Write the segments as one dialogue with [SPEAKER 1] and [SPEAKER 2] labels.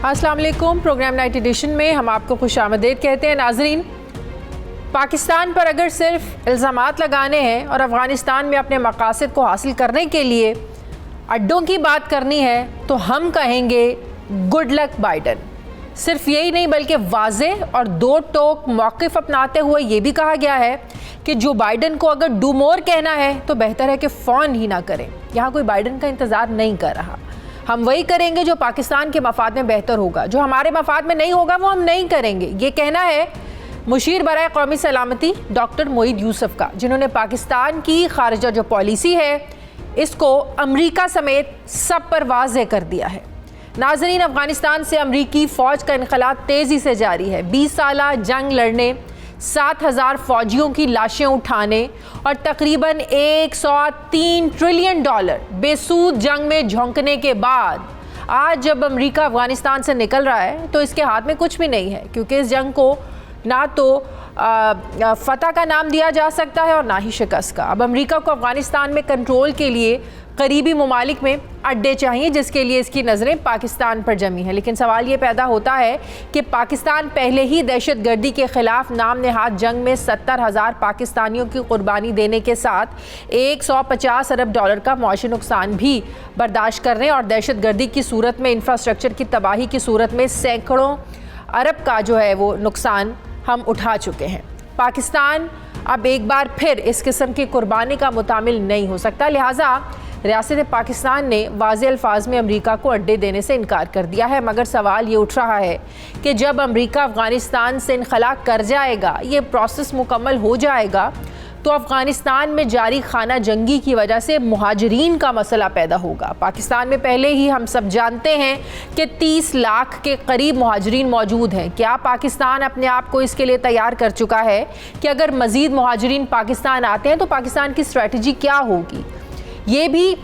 [SPEAKER 1] अस्सलाम वालेकुम। Programme night addition में हम आपको खुशामदीद कहते हैं। नाजरीन, पाकिस्तान पर अगर सिर्फ इल्ज़ामात लगाने हैं और अफ़गानिस्तान में अपने मकासद को हासिल करने के लिए अड्डों की बात करनी है तो हम कहेंगे गुड लक बाइडन। सिर्फ यही नहीं बल्कि वाज़े और दो टोक मौक़िफ़ अपनाते हुए ये भी कहा गया है कि जो बाइडन को अगर डू मोर कहना है तो बेहतर है कि फ़ौन ही ना करें। यहाँ कोई बाइडन का इंतज़ार नहीं कर रहा। हम वही करेंगे जो पाकिस्तान के मफाद में बेहतर होगा। जो हमारे मफाद में नहीं होगा वो हम नहीं करेंगे। ये कहना है मुशीर बराए कौमी सलामती डॉक्टर मोईद यूसुफ का, जिन्होंने पाकिस्तान की खारिजा जो पॉलिसी है इसको अमरीका समेत सब पर वाज़े कर दिया है। नाज़रीन, अफ़गानिस्तान से अमरीकी फ़ौज का इनखला तेज़ी से जारी है। 20 साला जंग लड़ने, 7,000 फ़ौजियों की लाशें उठाने और तकरीबन $103 ट्रिलियन बेसूद जंग में झोंकने के बाद आज जब अमरीका अफ़गानिस्तान से निकल रहा है तो इसके हाथ में कुछ भी नहीं है, क्योंकि इस जंग को ना तो फ़तह का नाम दिया जा सकता है और ना ही शिकस्त का। अब अमरीका को अफ़गानिस्तान में कंट्रोल के लिए करीबी ममालिक में अड्डे चाहिए, जिसके लिए इसकी नज़रें पाकिस्तान पर जमी हैं। लेकिन सवाल ये पैदा होता है कि पाकिस्तान पहले ही दहशत गर्दी के ख़िलाफ़ नाम नहाद जंग में 70,000 पाकिस्तानियों की कुर्बानी देने के साथ $150 अरब का मुआशी नुकसान भी बर्दाश्त करने और दहशत गर्दी की सूरत में इंफ्रास्ट्रक्चर की तबाही की सूरत में सैकड़ों अरब का जो है वो नुकसान हम उठा चुके हैं। पाकिस्तान अब एक बार फिर इस किस्म की कुर्बानी का मुतामिल नहीं हो सकता। लिहाजा रियासत पाकिस्तान ने वाज़े अल्फाज में अमरीका को अड्डे देने से इनकार कर दिया है। मगर सवाल ये उठ रहा है कि जब अमरीका अफ़गानिस्तान से इनखला कर जाएगा, ये प्रोसेस मुकम्मल हो जाएगा, तो अफ़गानिस्तान में जारी खाना जंगी की वजह से मुहाजिरीन का मसला पैदा होगा। पाकिस्तान में पहले ही हम सब जानते हैं कि 30 लाख के करीब मुहाजिरीन मौजूद हैं। क्या पाकिस्तान अपने आप को इसके लिए तैयार कर चुका है कि अगर मज़ीद मुहाजिरीन पाकिस्तान आते हैं तो पाकिस्तान की स्ट्रेटजी क्या होगी? ये भी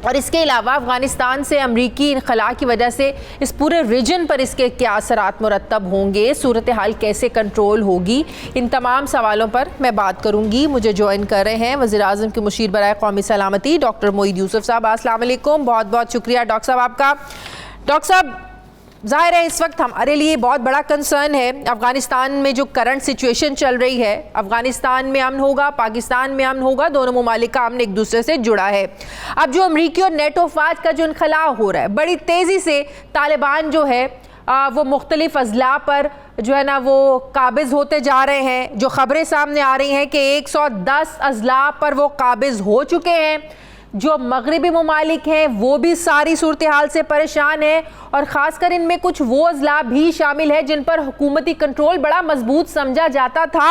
[SPEAKER 1] और इसके अलावा अफ़गानिस्तान से अमरीकी इनखला की वजह से इस पूरे रीजन पर इसके क्या असरात मुरतब होंगे, सूरत हाल कैसे कंट्रोल होगी, इन तमाम सवालों पर मैं बात करूंगी। मुझे ज्वाइन कर रहे हैं वज़ीर आज़म के मुशीर बराए कौमी सलामती डॉक्टर मोईद यूसुफ साहब। अस्सलाम वालेकुम, बहुत बहुत शुक्रिया डॉक्टर साहब आपका। डॉक्टर साहब, ज़ाहिर है इस वक्त हमारे लिए बहुत बड़ा कंसर्न है अफ़गानिस्तान में जो करंट सिचुएशन चल रही है। अफ़गानिस्तान में अमन होगा, पाकिस्तान में अमन होगा, दोनों ममालिक का अमन एक दूसरे से जुड़ा है। अब जो अमरीकी और नेटो फ़ौज का जो इनखला हो रहा है, बड़ी तेज़ी से तालिबान जो है वो मुख्तलिफ अज़ला पर जो है ना वो काबिज़ होते जा रहे हैं। जो ख़बरें सामने आ रही हैं कि 110 अज़ला पर वो काबिज़ हो चुके हैं। जो मगरबी ममालिक हैं वो भी सारी सूरत हाल से परेशान है और ख़ासकर इनमें कुछ वो अज़ला भी शामिल है जिन पर हुकूमती कंट्रोल बड़ा मजबूत समझा जाता था।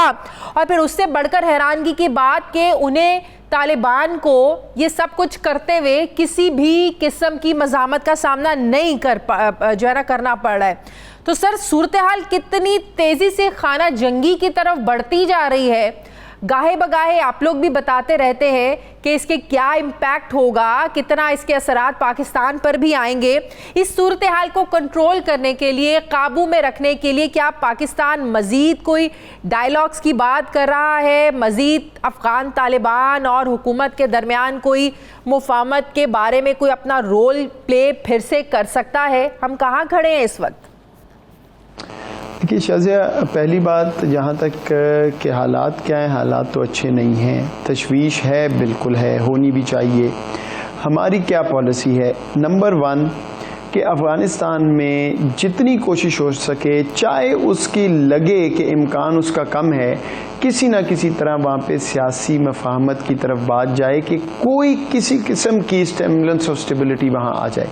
[SPEAKER 1] और फिर उससे बढ़कर हैरानगी की बात कि उन्हें तालिबान को ये सब कुछ करते हुए किसी भी किस्म की मज़ामत का सामना नहीं करना पड़ रहा है। तो सर, सूरत हाल कितनी तेज़ी से खाना जंगी की तरफ बढ़ती जा रही है। गाहे बगाहे आप लोग भी बताते रहते हैं कि इसके क्या इम्पैक्ट होगा, कितना इसके असरात पाकिस्तान पर भी आएंगे। इस सूरत हाल को कंट्रोल करने के लिए, काबू में रखने के लिए क्या पाकिस्तान मज़ीद कोई डायलॉग्स की बात कर रहा है? मज़ीद अफ़गान तालिबान और हुकूमत के दरमियान कोई मुफाहमत के बारे में कोई अपना रोल प्ले फिर से कर सकता है? हम कहाँ खड़े हैं इस वक्त?
[SPEAKER 2] देखिए शाज़िया, पहली बात जहाँ तक के हालात क्या हैं, हालात तो अच्छे नहीं हैं। तशवीश है, बिल्कुल है, होनी भी चाहिए। हमारी क्या पॉलिसी है? नंबर 1 कि अफ़गानिस्तान में जितनी कोशिश हो सके, चाहे उसकी लगे कि इम्कान उसका कम है, किसी ना किसी तरह वहाँ पे सियासी मफाहमत की तरफ बात जाए कि कोई किसी किस्म की स्टेमुलेंस और स्टेबिलिटी वहाँ आ जाए,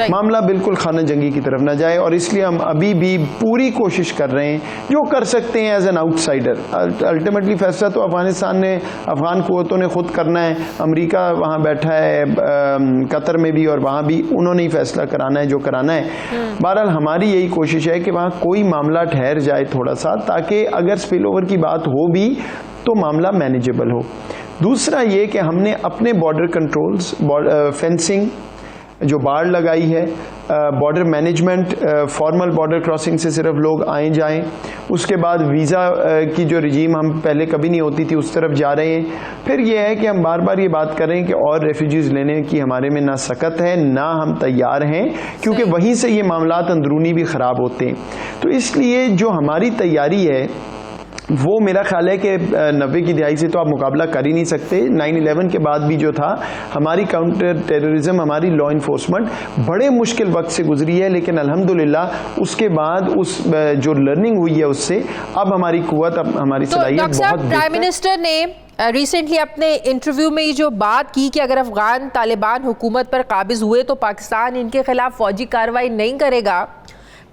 [SPEAKER 2] मामला बिल्कुल खाना जंगी की तरफ ना जाए। और इसलिए हम अभी भी पूरी कोशिश कर रहे हैं जो कर सकते हैं एज एन आउटसाइडर। अल्टीमेटली फैसला तो अफगानिस्तान ने, अफगान कुव्वतों ने खुद करना है। अमेरिका वहाँ बैठा है कतर में भी, और वहाँ भी उन्होंने ही फैसला कराना है जो कराना है। बहरहाल हमारी यही कोशिश है कि वहाँ कोई मामला ठहर जाए थोड़ा सा, ताकि अगर स्पिल ओवर की बात हो भी तो मामला मैनेजेबल हो। दूसरा ये कि हमने अपने बॉर्डर कंट्रोल्स, फेंसिंग, जो बाड़ लगाई है, border management, formal border crossing से सिर्फ लोग आए जाएं, उसके बाद वीज़ा की जो रजीम हम पहले कभी नहीं होती थी उस तरफ जा रहे हैं। फिर यह है कि हम बार बार ये बात कर रहे हैं कि और रेफ्यूजीज़ लेने की हमारे में ना सकत है ना हम तैयार हैं, क्योंकि वहीं से ये मामलात अंदरूनी भी ख़राब होते हैं। तो इसलिए जो हमारी तैयारी है वो मेरा ख्याल है कि 90 की दहाई से तो आप मुकाबला कर ही नहीं सकते। 9/11 के बाद भी जो था हमारी काउंटर टेररिज्म, हमारी लॉ इन्फोर्समेंट बड़े मुश्किल वक्त से गुजरी है, लेकिन अल्हम्दुलिल्लाह उसके बाद उस जो लर्निंग हुई है उससे अब हमारी कुव्वत, अब हमारी सलाहियत बहुत।
[SPEAKER 1] प्राइम मिनिस्टर ने रिसेंटली अपने इंटरव्यू में ये जो बात की कि अगर अफगान तालिबान हुकूमत पर काबिज हुए तो पाकिस्तान इनके खिलाफ फौजी कार्रवाई नहीं करेगा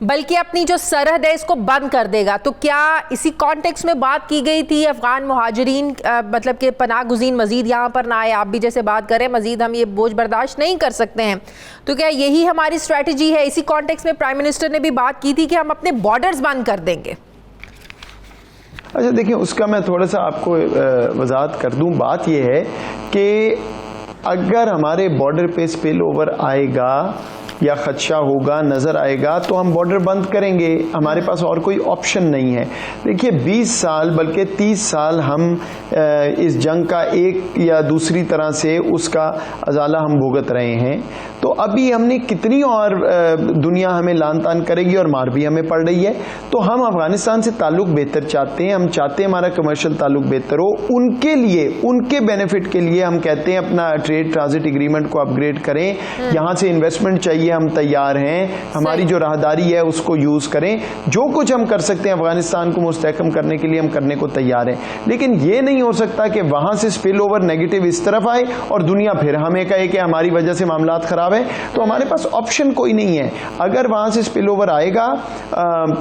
[SPEAKER 1] बल्कि अपनी जो सरहद है इसको बंद कर देगा, तो क्या इसी कॉन्टेक्स्ट में बात की गई थी अफगान मुहाजिरीन मतलब कि पनाह गुज़ीन मजीद यहाँ पर ना आए? आप भी जैसे बात करें मजीद हम ये बोझ बर्दाश्त नहीं कर सकते हैं, तो क्या यही हमारी स्ट्रैटेजी है? इसी कॉन्टेक्स्ट में प्राइम मिनिस्टर ने भी बात की थी कि हम अपने बॉर्डर्स बंद कर देंगे।
[SPEAKER 2] अच्छा देखिए, उसका मैं थोड़ा सा आपको वजाहत कर दूं। बात यह है कि अगर हमारे बॉर्डर पे स्पिल ओवर आएगा या खदशा होगा, नज़र आएगा, तो हम बॉर्डर बंद करेंगे, हमारे पास और कोई ऑप्शन नहीं है। देखिए 20 साल बल्कि 30 साल हम इस जंग का एक या दूसरी तरह से उसका अजाला हम भुगत रहे हैं, तो अभी हमने कितनी और दुनिया हमें लान तान करेगी और मार भी हमें पड़ रही है। तो हम अफगानिस्तान से ताल्लुक बेहतर चाहते हैं, हम चाहते हैं हमारा कमर्शियल ताल्लुक बेहतर हो, उनके लिए, उनके बेनिफिट के लिए हम कहते हैं अपना ट्रेड ट्रांजिट एग्रीमेंट को अपग्रेड करें, यहाँ से इन्वेस्टमेंट चाहिए, हम तैयार हैं, हमारी जो राहदारी है उसको यूज करें, जो कुछ हम कर सकते हैं अफगानिस्तान को मुस्तहकम करने के लिए हम करने को तैयार हैं। लेकिन ये नहीं हो सकता कि वहां से स्पिल ओवर नेगेटिव इस तरफ आए और दुनिया फिर हमें कहे कि हमारी वजह से मामलात खराब है। तो हमारे पास ऑप्शन कोई नहीं है। अगर वहां से स्पिल ओवर आएगा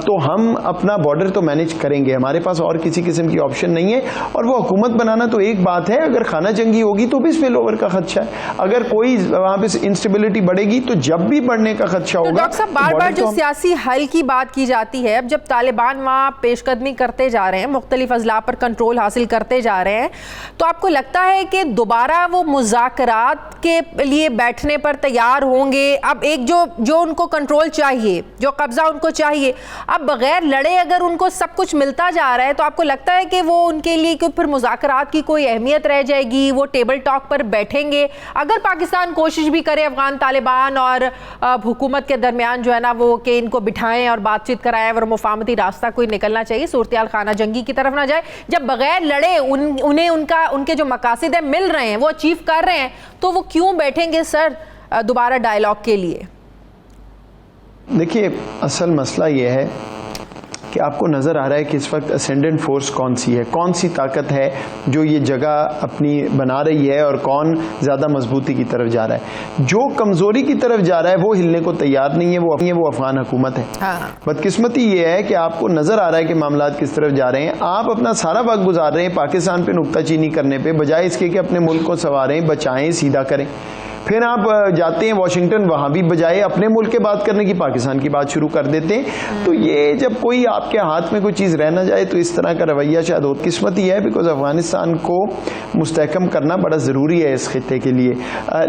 [SPEAKER 2] तो हम अपना बॉर्डर तो मैनेज करेंगे, हमारे पास और किसी किस्म की ऑप्शन नहीं है। और वो हुकूमत बनाना तो एक बात है, अगर खाना जंगी होगी तो भी स्पिल ओवर का खदशा है, अगर कोई वहां पे इंस्टेबिलिटी बढ़ेगी तो जब भी बढ़ने का खदशा होगा।
[SPEAKER 1] तो डॉक्टर साहब बार बार जो सियासी हल की बात की जाती है, अब जब तालिबान वहाँ पेशकदमी करते जा रहे हैं, मुख्तलिफ अजला पर कंट्रोल हासिल करते जा रहे हैं, तो आपको लगता है कि दोबारा वो मुज़ाकरात के लिए बैठने पर तैयार होंगे? अब एक जो उनको कंट्रोल चाहिए, जो कब्जा उनको चाहिए, अब बगैर लड़े अगर उनको सब कुछ मिलता जा रहा है, तो आपको लगता है कि वो उनके लिए कि फिर मुज़ाकरात की कोई अहमियत रह जाएगी? वो टेबल टॉक पर बैठेंगे? अगर पाकिस्तान कोशिश भी करे अफगान तालिबान और हुकूमत के दरमियान जो है ना वो कि इनको बिठाएं और बातचीत कराएं और मुफाहमती रास्ता कोई निकलना चाहिए, सूरत-ए-हाल खाना जंगी की तरफ ना जाए, जब बगैर लड़े उन्हें उनके जो मकासद है मिल रहे हैं, वो अचीव कर रहे हैं, तो वो क्यों बैठेंगे सर दोबारा डायलॉग के लिए?
[SPEAKER 2] देखिए असल मसला ये है कि आपको नज़र आ रहा है कि इस वक्त असेंडेंट फोर्स कौन सी है, कौन सी ताकत है जो ये जगह अपनी बना रही है और कौन ज़्यादा मजबूती की तरफ जा रहा है। जो कमज़ोरी की तरफ जा रहा है वो हिलने को तैयार नहीं है, वो अफगान हुकूमत है।
[SPEAKER 1] हाँ।
[SPEAKER 2] बदकिस्मती ये है कि आपको नज़र आ रहा है कि मामलात किस तरफ जा रहे हैं। आप अपना सारा वक्त गुजार रहे हैं पाकिस्तान पर नुक्ताचीनी करने पर, बजाय इसके कि अपने मुल्क को संवारें, बचाएं, सीधा करें। फिर आप जाते हैं वाशिंगटन, वहां भी बजाय अपने मुल्क के बात करने की पाकिस्तान की बात शुरू कर देते हैं। तो ये जब कोई आपके हाथ में कोई चीज़ रह ना जाए तो इस तरह का रवैया शायद बदकिस्मती है, बिकॉज अफगानिस्तान को मुस्तहकम करना बड़ा ज़रूरी है इस खित्ते के लिए।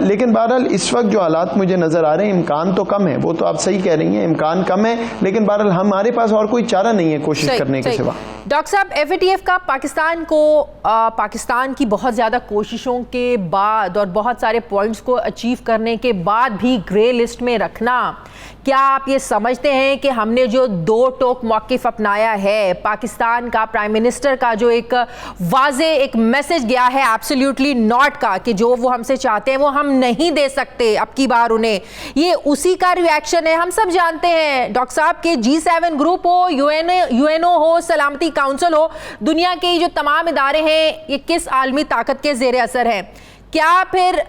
[SPEAKER 2] लेकिन बहरहाल इस वक्त जो हालात मुझे नज़र आ रहे हैं, इम्कान तो कम है, वो तो आप सही कह रही हैं, इम्कान कम है, लेकिन बहरहाल हमारे पास और कोई चारा नहीं है कोशिश करने के सिवा।
[SPEAKER 1] डॉक्टर साहब, FATF का पाकिस्तान की बहुत ज़्यादा कोशिशों के बाद और बहुत सारे पॉइंट्स को अचीव करने के बाद भी ग्रे लिस्ट में रखना, क्या आप ये समझते हैं कि हमने जो दो टोक मौक़िफ़ अपनाया है, पाकिस्तान का प्राइम मिनिस्टर का जो एक वाज़े एक मैसेज गया है एब्सोल्युटली नॉट का कि जो वो हमसे चाहते हैं वो हम नहीं दे सकते अब की बार उन्हें, ये उसी का रिएक्शन है? हम सब जानते हैं डॉक्टर साहब के G7 ग्रुप हो, UNO हो, सलामती काउंसिल हो, दुनिया के जो तमाम इदारे हैं ये किस आलमी ताकत के ज़ेर असर हैं। क्या फिर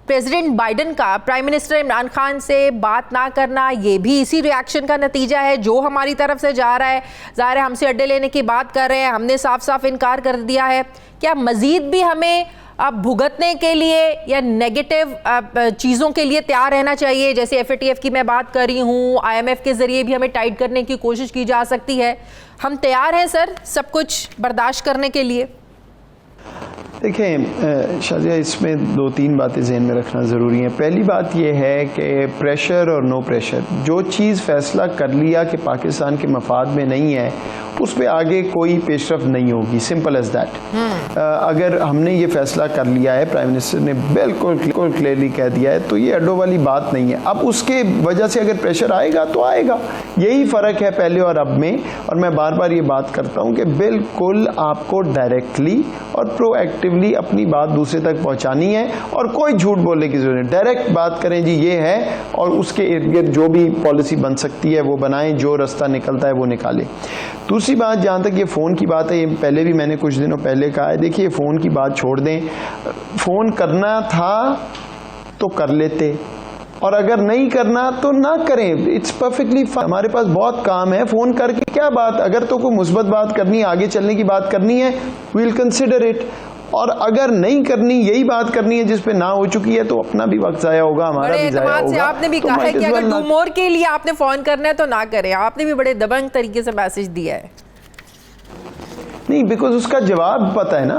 [SPEAKER 1] प्रेसिडेंट बाइडन का प्राइम मिनिस्टर इमरान खान से बात ना करना ये भी इसी रिएक्शन का नतीजा है जो हमारी तरफ से जा रहा है? ज़ाहिर है हमसे अड्डे लेने की बात कर रहे हैं, हमने साफ साफ इनकार कर दिया है। क्या मज़ीद भी हमें अब भुगतने के लिए या नेगेटिव चीज़ों के लिए तैयार रहना चाहिए? जैसे FATF की मैं बात कर रही हूँ, IMF के ज़रिए भी हमें टाइट करने की कोशिश की जा सकती है। हम तैयार हैं सर सब कुछ बर्दाश्त करने के लिए?
[SPEAKER 2] देखें शाजिया, इसमें 2-3 बातें ज़हन में रखना ज़रूरी है। पहली बात यह है कि प्रेशर और नो प्रेशर, जो चीज़ फ़ैसला कर लिया कि पाकिस्तान के मफाद में नहीं है, उस पर आगे कोई पेशरफ नहीं होगी, सिंपल एज दैट। अगर हमने ये फैसला कर लिया है, प्राइम मिनिस्टर ने बिल्कुल क्लियरली कह दिया है, तो ये अड्डों वाली बात नहीं है। अब उसके वजह से अगर प्रेशर आएगा तो आएगा, यही फ़र्क है पहले और अब में। और मैं बार बार ये बात करता हूँ कि बिल्कुल आपको डायरेक्टली और प्रोएक्टिवली अपनी बात दूसरे तक पहुँचानी है और कोई झूठ बोलने की जरूरत नहीं। डायरेक्ट बात करें जी ये है, और उसके इर्द गिर्द जो भी पॉलिसी बन सकती है वो बनाएं, जो रास्ता निकलता है वो निकालें। दूसरी बात, जहाँ तक ये फ़ोन की बात है, ये पहले भी मैंने कुछ दिनों पहले कहा है, देखिए फ़ोन की बात छोड़ दें। फ़ोन करना था तो कर लेते, और अगर नहीं करना तो ना करें, इट्स परफेक्टली फाइन। हमारे पास बहुत काम है, फ़ोन करके क्या बात, अगर तो कोई मुस्बत बात करनी है, आगे चलने की बात करनी है, वी विल कंसिडर इट। और अगर नहीं करनी, यही बात करनी है जिस पे ना हो चुकी है, तो अपना भी वक्त ज़ाया होगा, हमारा भी ज़ाया होगा।
[SPEAKER 1] आपने भी कहा है कि अगर डू मोर के लिए आपने फ़ोन करना है तो ना करें, आपने भी बड़े दबंग तरीके से मैसेज दिया है।
[SPEAKER 2] नहीं, बिकॉज उसका जवाब पता है ना,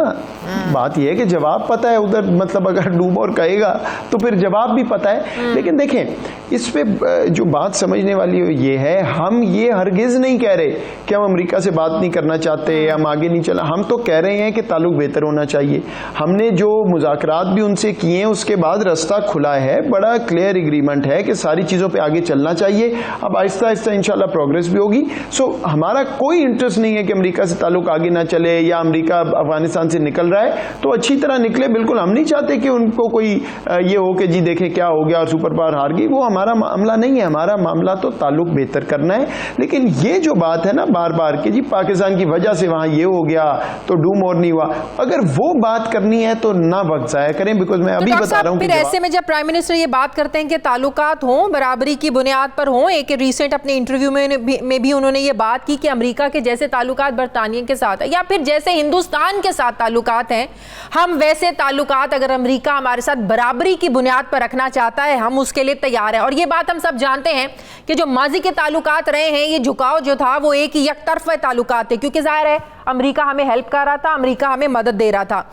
[SPEAKER 2] बात यह है कि जवाब पता है उधर, मतलब अगर डू मोर कहेगा तो फिर जवाब भी पता है। लेकिन देखें, इस पे जो बात समझने वाली ये है, हम ये हरगिज नहीं कह रहे कि हम अमेरिका से बात नहीं करना चाहते, हम आगे नहीं चला। हम तो कह रहे हैं कि ताल्लुक बेहतर होना चाहिए। हमने जो मुज़ाकरात भी उनसे किए हैं, उसके बाद रास्ता खुला है, बड़ा क्लियर एग्रीमेंट है कि सारी चीज़ों पर आगे चलना चाहिए। अब आहिस्ता आहिस्ता इंशाल्लाह प्रोग्रेस भी होगी। सो हमारा कोई इंटरेस्ट नहीं है कि अमेरिका से ताल्लुक आगे ना चले, या अमेरिका अफगानिस्तान से निकल रहा है तो अच्छी तरह निकले। बिल्कुल हम नहीं चाहते कि उनको कोई ये हो कि जी देखें क्या हो गया और सुपर पावर हार गई, वो हमारा मामला नहीं है। हमारा मामला तो ताल्लुक बेहतर करना है। लेकिन ये जो बात है ना बार बार कि जी पाकिस्तान की वजह से वहां ये हो गया तो डू मोर नहीं हुआ, अगर वो बात करनी है तो ना वक्त जाया करें। बिकॉज मैं अभी बता रहा हूं,
[SPEAKER 1] फिर ऐसे में जब प्राइम मिनिस्टर ये बात करते हैं कि ताल्लुकात हों, बराबरी की बुनियाद पर हों, एक रिसेंट अपने इंटरव्यू में भी उन्होंने ये बात की कि अमेरिका के जैसे ताल्लुकात बरतानिया के साथ है, या फिर जैसे हिंदुस्तान के साथ ताल्लुकात हैं, हम वैसे ताल्लुकात अगर अमेरिका हमारे साथ बराबरी की बुनियाद पर रखना चाहता है, हम उसके लिए तैयार हैं। और ये बात हम सब जानते हैं कि जो माजी के ताल्लुकात रहे हैं, ये झुकाव जो था वो एक यकतरफा ताल्लुकात थे, क्योंकि जाहिर है अमेरिका हमें हेल्प कर रहा था, अमेरिका हमें मदद दे रहा था।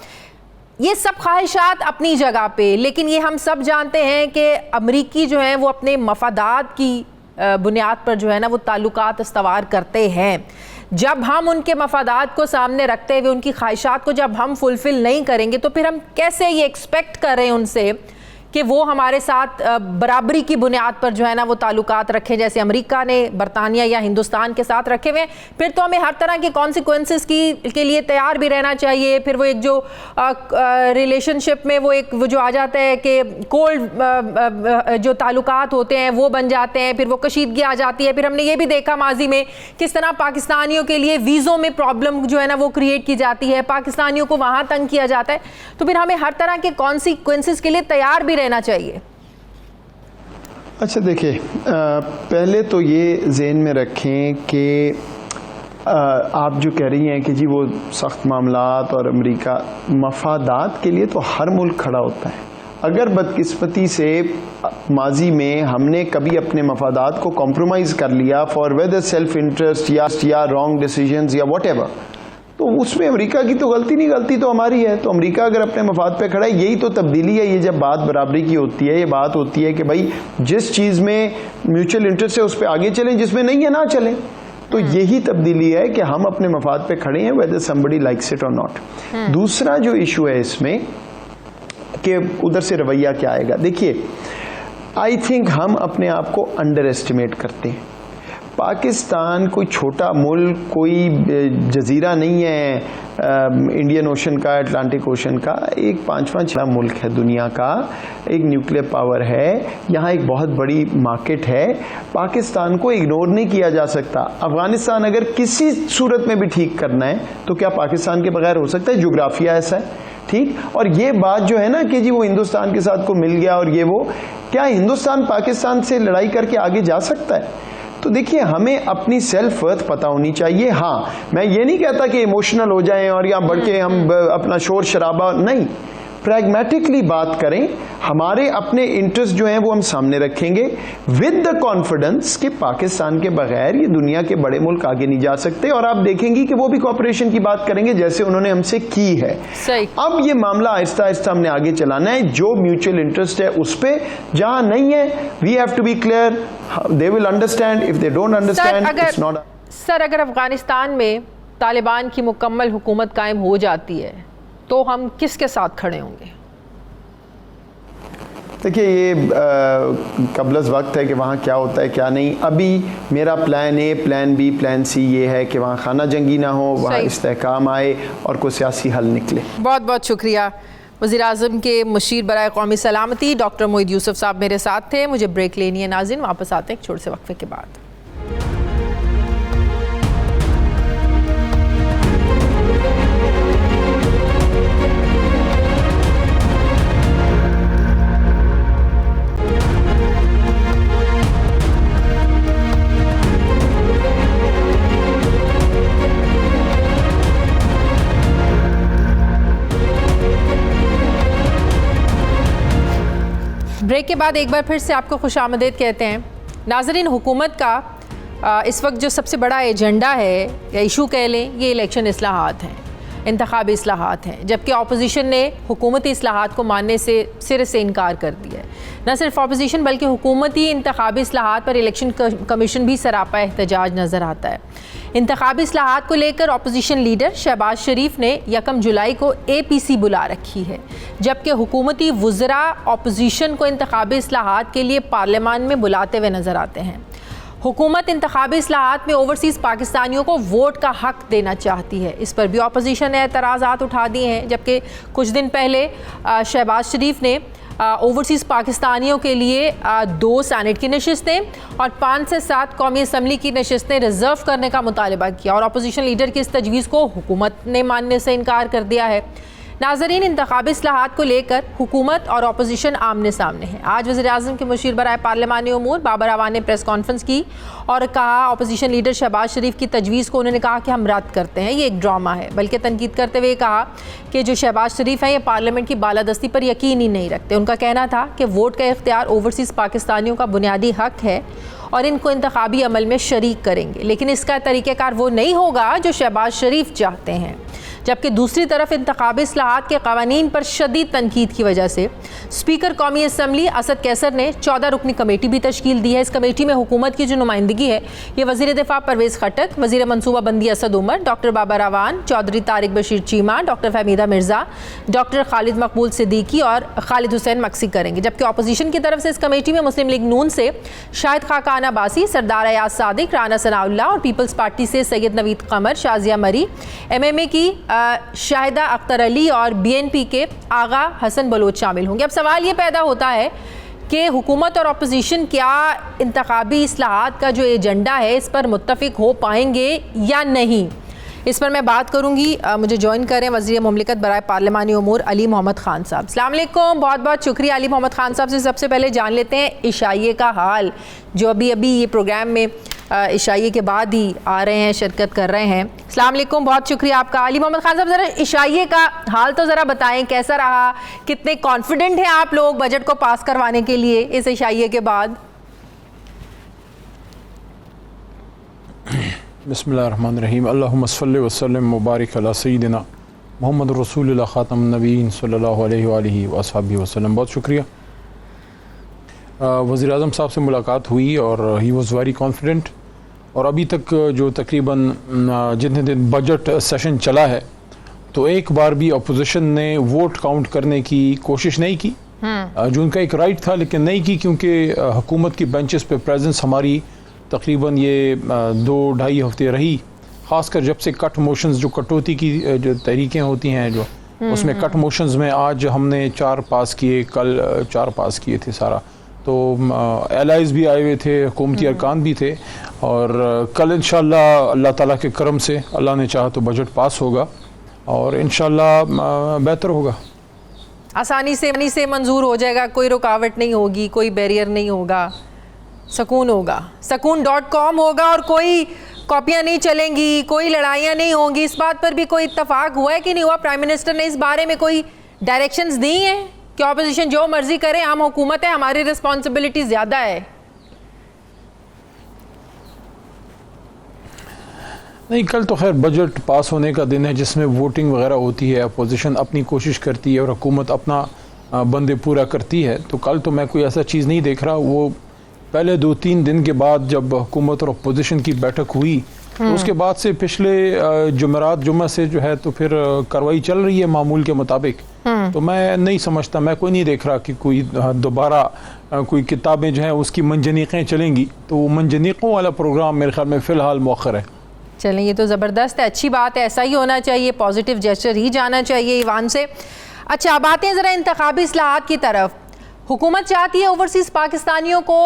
[SPEAKER 1] ये सब ख्वाहिशात अपनी जगह पे, लेकिन ये हम सब जानते हैं कि अमरीकी जो हैं वो अपने मफादात की बुनियाद पर जो है ना वो ताल्लुकात इस्तवार करते हैं। जब हम उनके मफादात को सामने रखते हुए उनकी ख्वाहिशात को जब हम फुलफिल नहीं करेंगे, तो फिर हम कैसे ये एक्सपेक्ट कर रहे हैं उनसे कि वो हमारे साथ बराबरी की बुनियाद पर जो है ना वो ताल्लुकात रखें, जैसे अमेरिका ने बरतानिया या हिंदुस्तान के साथ रखे हुए हैं। फिर तो हमें हर तरह के कॉन्सिक्वेंसेस के लिए तैयार भी रहना चाहिए। फिर वो एक जो रिलेशनशिप में वो जो आ जाता है कि कोल्ड जो ताल्लुकात होते हैं वो बन जाते हैं, फिर वो कशीदगी आ जाती है। फिर हमने ये भी देखा माजी में किस तरह पाकिस्तानियों के लिए वीज़ों में प्रॉब्लम जो है ना वो क्रिएट की जाती है, पाकिस्तानियों को वहाँ तंग किया जाता है। तो फिर हमें हर तरह के कॉन्सिक्वेंसेस के लिए तैयार भी रहना चाहिए।
[SPEAKER 2] अच्छा देखिए, पहले तो ये ज़हन में रखें कि आप जो कह रही हैं कि जी वो सख्त मामलात और अमेरिका, मफादात के लिए तो हर मुल्क खड़ा होता है। अगर बदकिस्मती से माजी में हमने कभी अपने मफादात को कॉम्प्रोमाइज़ कर लिया फॉर वेदर सेल्फ इंटरेस्ट या रॉन्ग डिसीजंस या व्हाटएवर, तो उसमें अमेरिका की तो गलती नहीं, गलती तो हमारी है। तो अमेरिका अगर अपने मफाद पे खड़ा है, यही तो तब्दीली है। ये जब बात बराबरी की होती है, ये बात होती है कि भाई जिस चीज़ में म्यूचुअल इंटरेस्ट है उस पर आगे चलें, जिसमें नहीं है ना चलें। तो यही तब्दीली है कि हम अपने मफाद पे खड़े हैं, वेदर समबडी लाइक्स इट और नॉट। दूसरा जो इशू है इसमें कि उधर से रवैया क्या आएगा, देखिए आई थिंक हम अपने आप को अंडर एस्टिमेट करते हैं। पाकिस्तान कोई छोटा मुल्क, कोई जजीरा नहीं है इंडियन ओशन का, अटलांटिक ओशन का, एक 5वां मुल्क है दुनिया का, एक न्यूक्लियर पावर है, यहाँ एक बहुत बड़ी मार्केट है। पाकिस्तान को इग्नोर नहीं किया जा सकता। अफगानिस्तान अगर किसी सूरत में भी ठीक करना है तो क्या पाकिस्तान के बगैर हो सकता है? जोग्राफिया ऐसा है, ठीक। और ये बात जो है ना कि जी वो हिंदुस्तान के साथ को मिल गया और ये वो, क्या हिंदुस्तान पाकिस्तान से लड़ाई करके आगे जा सकता है? तो देखिए हमें अपनी सेल्फ वर्थ पता होनी चाहिए। हाँ, मैं ये नहीं कहता कि इमोशनल हो जाएं और यहाँ बढ़ के हम अपना शोर शराबा, नहीं। प्रैग्मेटिकली बात करें, हमारे अपने इंटरेस्ट जो हैं वो हम सामने रखेंगे विद द कॉन्फिडेंस कि पाकिस्तान के बगैर ये दुनिया के बड़े मुल्क आगे नहीं जा सकते, और आप देखेंगी कि वो भी कॉपरेशन की बात करेंगे जैसे उन्होंने हमसे की है।
[SPEAKER 1] सही।
[SPEAKER 2] अब ये मामला आहिस्ता आहिस्ता हमने आगे चलाना है, जो म्यूचुअल इंटरेस्ट है उस पे, जहां नहीं है we have to be clear, they will understand, if they don't understand it's not.
[SPEAKER 1] Sir, अगर अफगानिस्तान में तालिबान की मुकम्मल हुकूमत कायम हो जाती है तो हम किसके साथ खड़े होंगे?
[SPEAKER 2] देखिए, ये कबलस वक्त है कि वहाँ क्या होता है क्या नहीं। अभी मेरा plan A, plan B, plan C ये है कि वहाँ खाना जंगी ना हो, वहाँ इस्तेहकाम आए और कोई सियासी हल निकले।
[SPEAKER 1] बहुत बहुत शुक्रिया। वज़ीर-ए-आज़म के मुशीर बराए कौमी सलामती डॉक्टर मोईद यूसुफ साहब मेरे साथ थे। मुझे ब्रेक लेनी है नाज़रीन, वापस आते हैं एक छोटे से वक्फे के बाद। ब्रेक के बाद एक बार फिर से आपको खुशामदीद कहते हैं। नाज़रीन, हुकूमत का इस वक्त जो सबसे बड़ा एजेंडा है या इशू कह लें, ये इलेक्शन इस्लाहात हैं, इंतखाबी इस्लाहात हैं, जबकि अपोजिशन ने हुकूमती इस्लाहात को मानने से सिरे से इनकार कर दिया है। न सिर्फ अपोजिशन बल्कि हुकूमती इंतखाबी इस्लाहात पर इलेक्शन कमीशन भी सरापा एहतजाज नज़र आता है। इंतखाबी इस्लाहात को लेकर अपोजिशन लीडर शहबाज शरीफ ने 1 जुलाई को APC बुला रखी है, जबकि हुकूमती वुज़रा अपोजिशन को इंतखाबी इस्लाहात के लिए पार्लियामान में बुलाते हुए नज़र आते हैं। हुकूमत इंतखाबी इस्लाहात में ओवरसीज़ पाकिस्तानियों को वोट का हक़ देना चाहती है, इस पर भी अपोजिशन ने एतराज़ात उठा दिए हैं। जबकि कुछ दिन पहले शहबाज शरीफ ने ओवरसीज़ पाकिस्तानियों के लिए 2 सेनेट की नशिस्तें और 5 से 7 कौमी असम्बली की नशिस्तें रिज़र्व करने का मुतालबा किया, और अपोजिशन लीडर की इस तजवीज़ को हुकूमत ने मानने से इनकार कर दिया है। नाज़रीन, इंतखाबी इस्लाहात को लेकर हुकूमत और अपोजिशन आमने सामने है। आज वज़ीर-ए-आज़म के मुशीर बराए पार्लिमानी उमूर बाबर अवान ने प्रेस कॉन्फ्रेंस की और कहा, अपोजिशन लीडर शहबाज शरीफ की तजवीज़ को उन्होंने कहा कि हम रद्द करते हैं, ये एक ड्रामा है। बल्कि तनकीद करते हुए कहा कि जो शहबाज शरीफ हैं ये पार्लियामेंट की बालादस्ती पर यकीन ही नहीं रखते। उनका कहना था कि वोट का इख्तियार ओवरसीज़ पाकिस्तानियों का बुनियादी हक़ है और इनको इंतखाबी अमल में शरीक करेंगे, लेकिन इसका तरीक़ेकार वो नहीं होगा जो शहबाज शरीफ चाहते हैं। जबकि दूसरी तरफ इंतखाबी इस्लाहात के कवानीन पर शदीद तनकीद की वजह से स्पीकर कौमी असम्बली असद कैसर ने 14 रुकनी कमेटी भी तश्कील दी है। इस कमेटी में हुकूमत की जो नुमाइंदगी है ये वज़ीर दिफा परवेज़ खटक, वज़ीर मनसूबा बंदी Asad Umar, doctor Babar Awan, Chaudhry Tariq Bashir Cheema, doctor Fahmida Mirza, doctor Khalid Maqbool Siddiqui और खालिद हुसैन मक्सी करेंगे। जबकि अपोजिशन की तरफ से इस कमेटी में मुस्लिम लीग नून से शाहिद खाकान अब्बासी, सरदार अयाज सादिक, राना सनाउल्लाह और पीपल्स पार्टी से सैयद नवीद कमर, शाजिया मरी, MMA की शाहिदा अख्तर अली और BNP के आगा हसन बलोच शामिल होंगे। अब सवाल ये पैदा होता है कि हुकूमत और अपोजिशन क्या इंतखाबी इस्लाहात का जो एजेंडा है इस पर मुत्तफिक हो पाएंगे या नहीं। इस पर मैं बात करूंगी। मुझे ज्वाइन करें वज़ीर मुमलिकत बराए पार्लिमानी उमूर अली मोहम्मद ख़ान साहब। अस्सलाम वालेकुम, बहुत बहुत शुक्रिया। अली मोहम्मद ख़ान साहब से सबसे पहले जान लेते हैं इशाइये का हाल, जो अभी ये प्रोग्राम में इशाइये के बाद ही आ रहे हैं, शिरकत कर रहे हैं। अस्सलाम वालेकुम, बहुत शुक्रिया आपका। अली मोहम्मद ख़ान साहब, ज़रा इशाइये का हाल तो ज़रा बताएं, कैसा रहा, कितने कॉन्फिडेंट हैं आप लोग बजट को पास करवाने के लिए इस इशाइये के बाद?
[SPEAKER 3] बिस्मिल्लाहिर्रहमानिर्रहीम, अल्लाहुम्मा सल्लि व सल्लिम मुबारिक अला सय्यिदिना मुहम्मद रसूलुल्लाह खातमुन नबीय्यीन सल्लल्लाहु अलैहि व आलिहि व अस्हाबिहि वसल्लम। बहुत शुक्रिया। वज़ीर आज़म साहब से मुलाकात हुई और ही वॉज़ वेरी कॉन्फिडेंट, और अभी तक जो तकरीबन जितने दिन बजट सेशन चला है तो एक बार भी अपोजिशन ने वोट काउंट करने की कोशिश नहीं की, जो उनका एक राइट था, लेकिन नहीं की क्योंकि हुकूमत की बेंचेस पे प्रेजेंस हमारी तकरीबन ये 2-2.5 हफ्ते रही। ख़ासकर जब से कट मोशंस, जो कटौती की जो तहरीकें होती हैं जो उसमें कट मोशंस में आज हमने 4 पास किए, कल 4 पास किए थे सारा, तो एलाइज भी आए हुए थे, हुकूमती अरकान भी थे, और कल इंशाअल्लाह अल्लाह ताला के करम से अल्लाह ने चाहा तो बजट पास होगा और इंशाअल्लाह बेहतर होगा,
[SPEAKER 1] आसानी से मंजूर हो जाएगा, कोई रुकावट नहीं होगी, कोई बैरियर नहीं होगा, सकून होगा, सकून.com होगा और कोई कॉपियाँ नहीं चलेंगी, कोई लड़ाइयाँ नहीं होंगी। इस बात पर भी कोई इत्तफाक हुआ है कि नहीं हुआ? प्राइम मिनिस्टर ने इस बारे में कोई डायरेक्शंस दी हैं कि ऑपोजिशन जो मर्जी करे, हम हुकूमत है, हमारी रिस्पॉन्सिबिलिटी ज़्यादा है?
[SPEAKER 3] नहीं, कल तो खैर बजट पास होने का दिन है जिसमें वोटिंग वगैरह होती है, अपोजिशन अपनी कोशिश करती है और हुकूमत अपना बंदे पूरा करती है। तो कल तो मैं कोई ऐसा चीज़ नहीं देख रहा। वो पहले 2-3 दिन के बाद जब हुकूमत और अपोजिशन की बैठक हुई तो उसके बाद से पिछले जुमा से जो है तो फिर कार्रवाई चल रही है मामूल के मुताबिक। तो मैं नहीं समझता, मैं कोई नहीं देख रहा कि कोई दोबारा कोई किताबें जो हैं उसकी मंजनीक़ें चलेंगी। तो वो मंजनीक़ों वाला प्रोग्राम मेरे ख्याल में फ़िलहाल मौखर है।
[SPEAKER 1] चलें, ये तो ज़बरदस्त है, अच्छी बात है, ऐसा ही होना चाहिए, पॉजिटिव जेस्चर ही जाना चाहिए ईवान से। अच्छा, अब आते हैं ज़रा इंतखाबी इस्लाहात की तरफ। हुकूमत चाहती है ओवरसीज़ पाकिस्तानियों को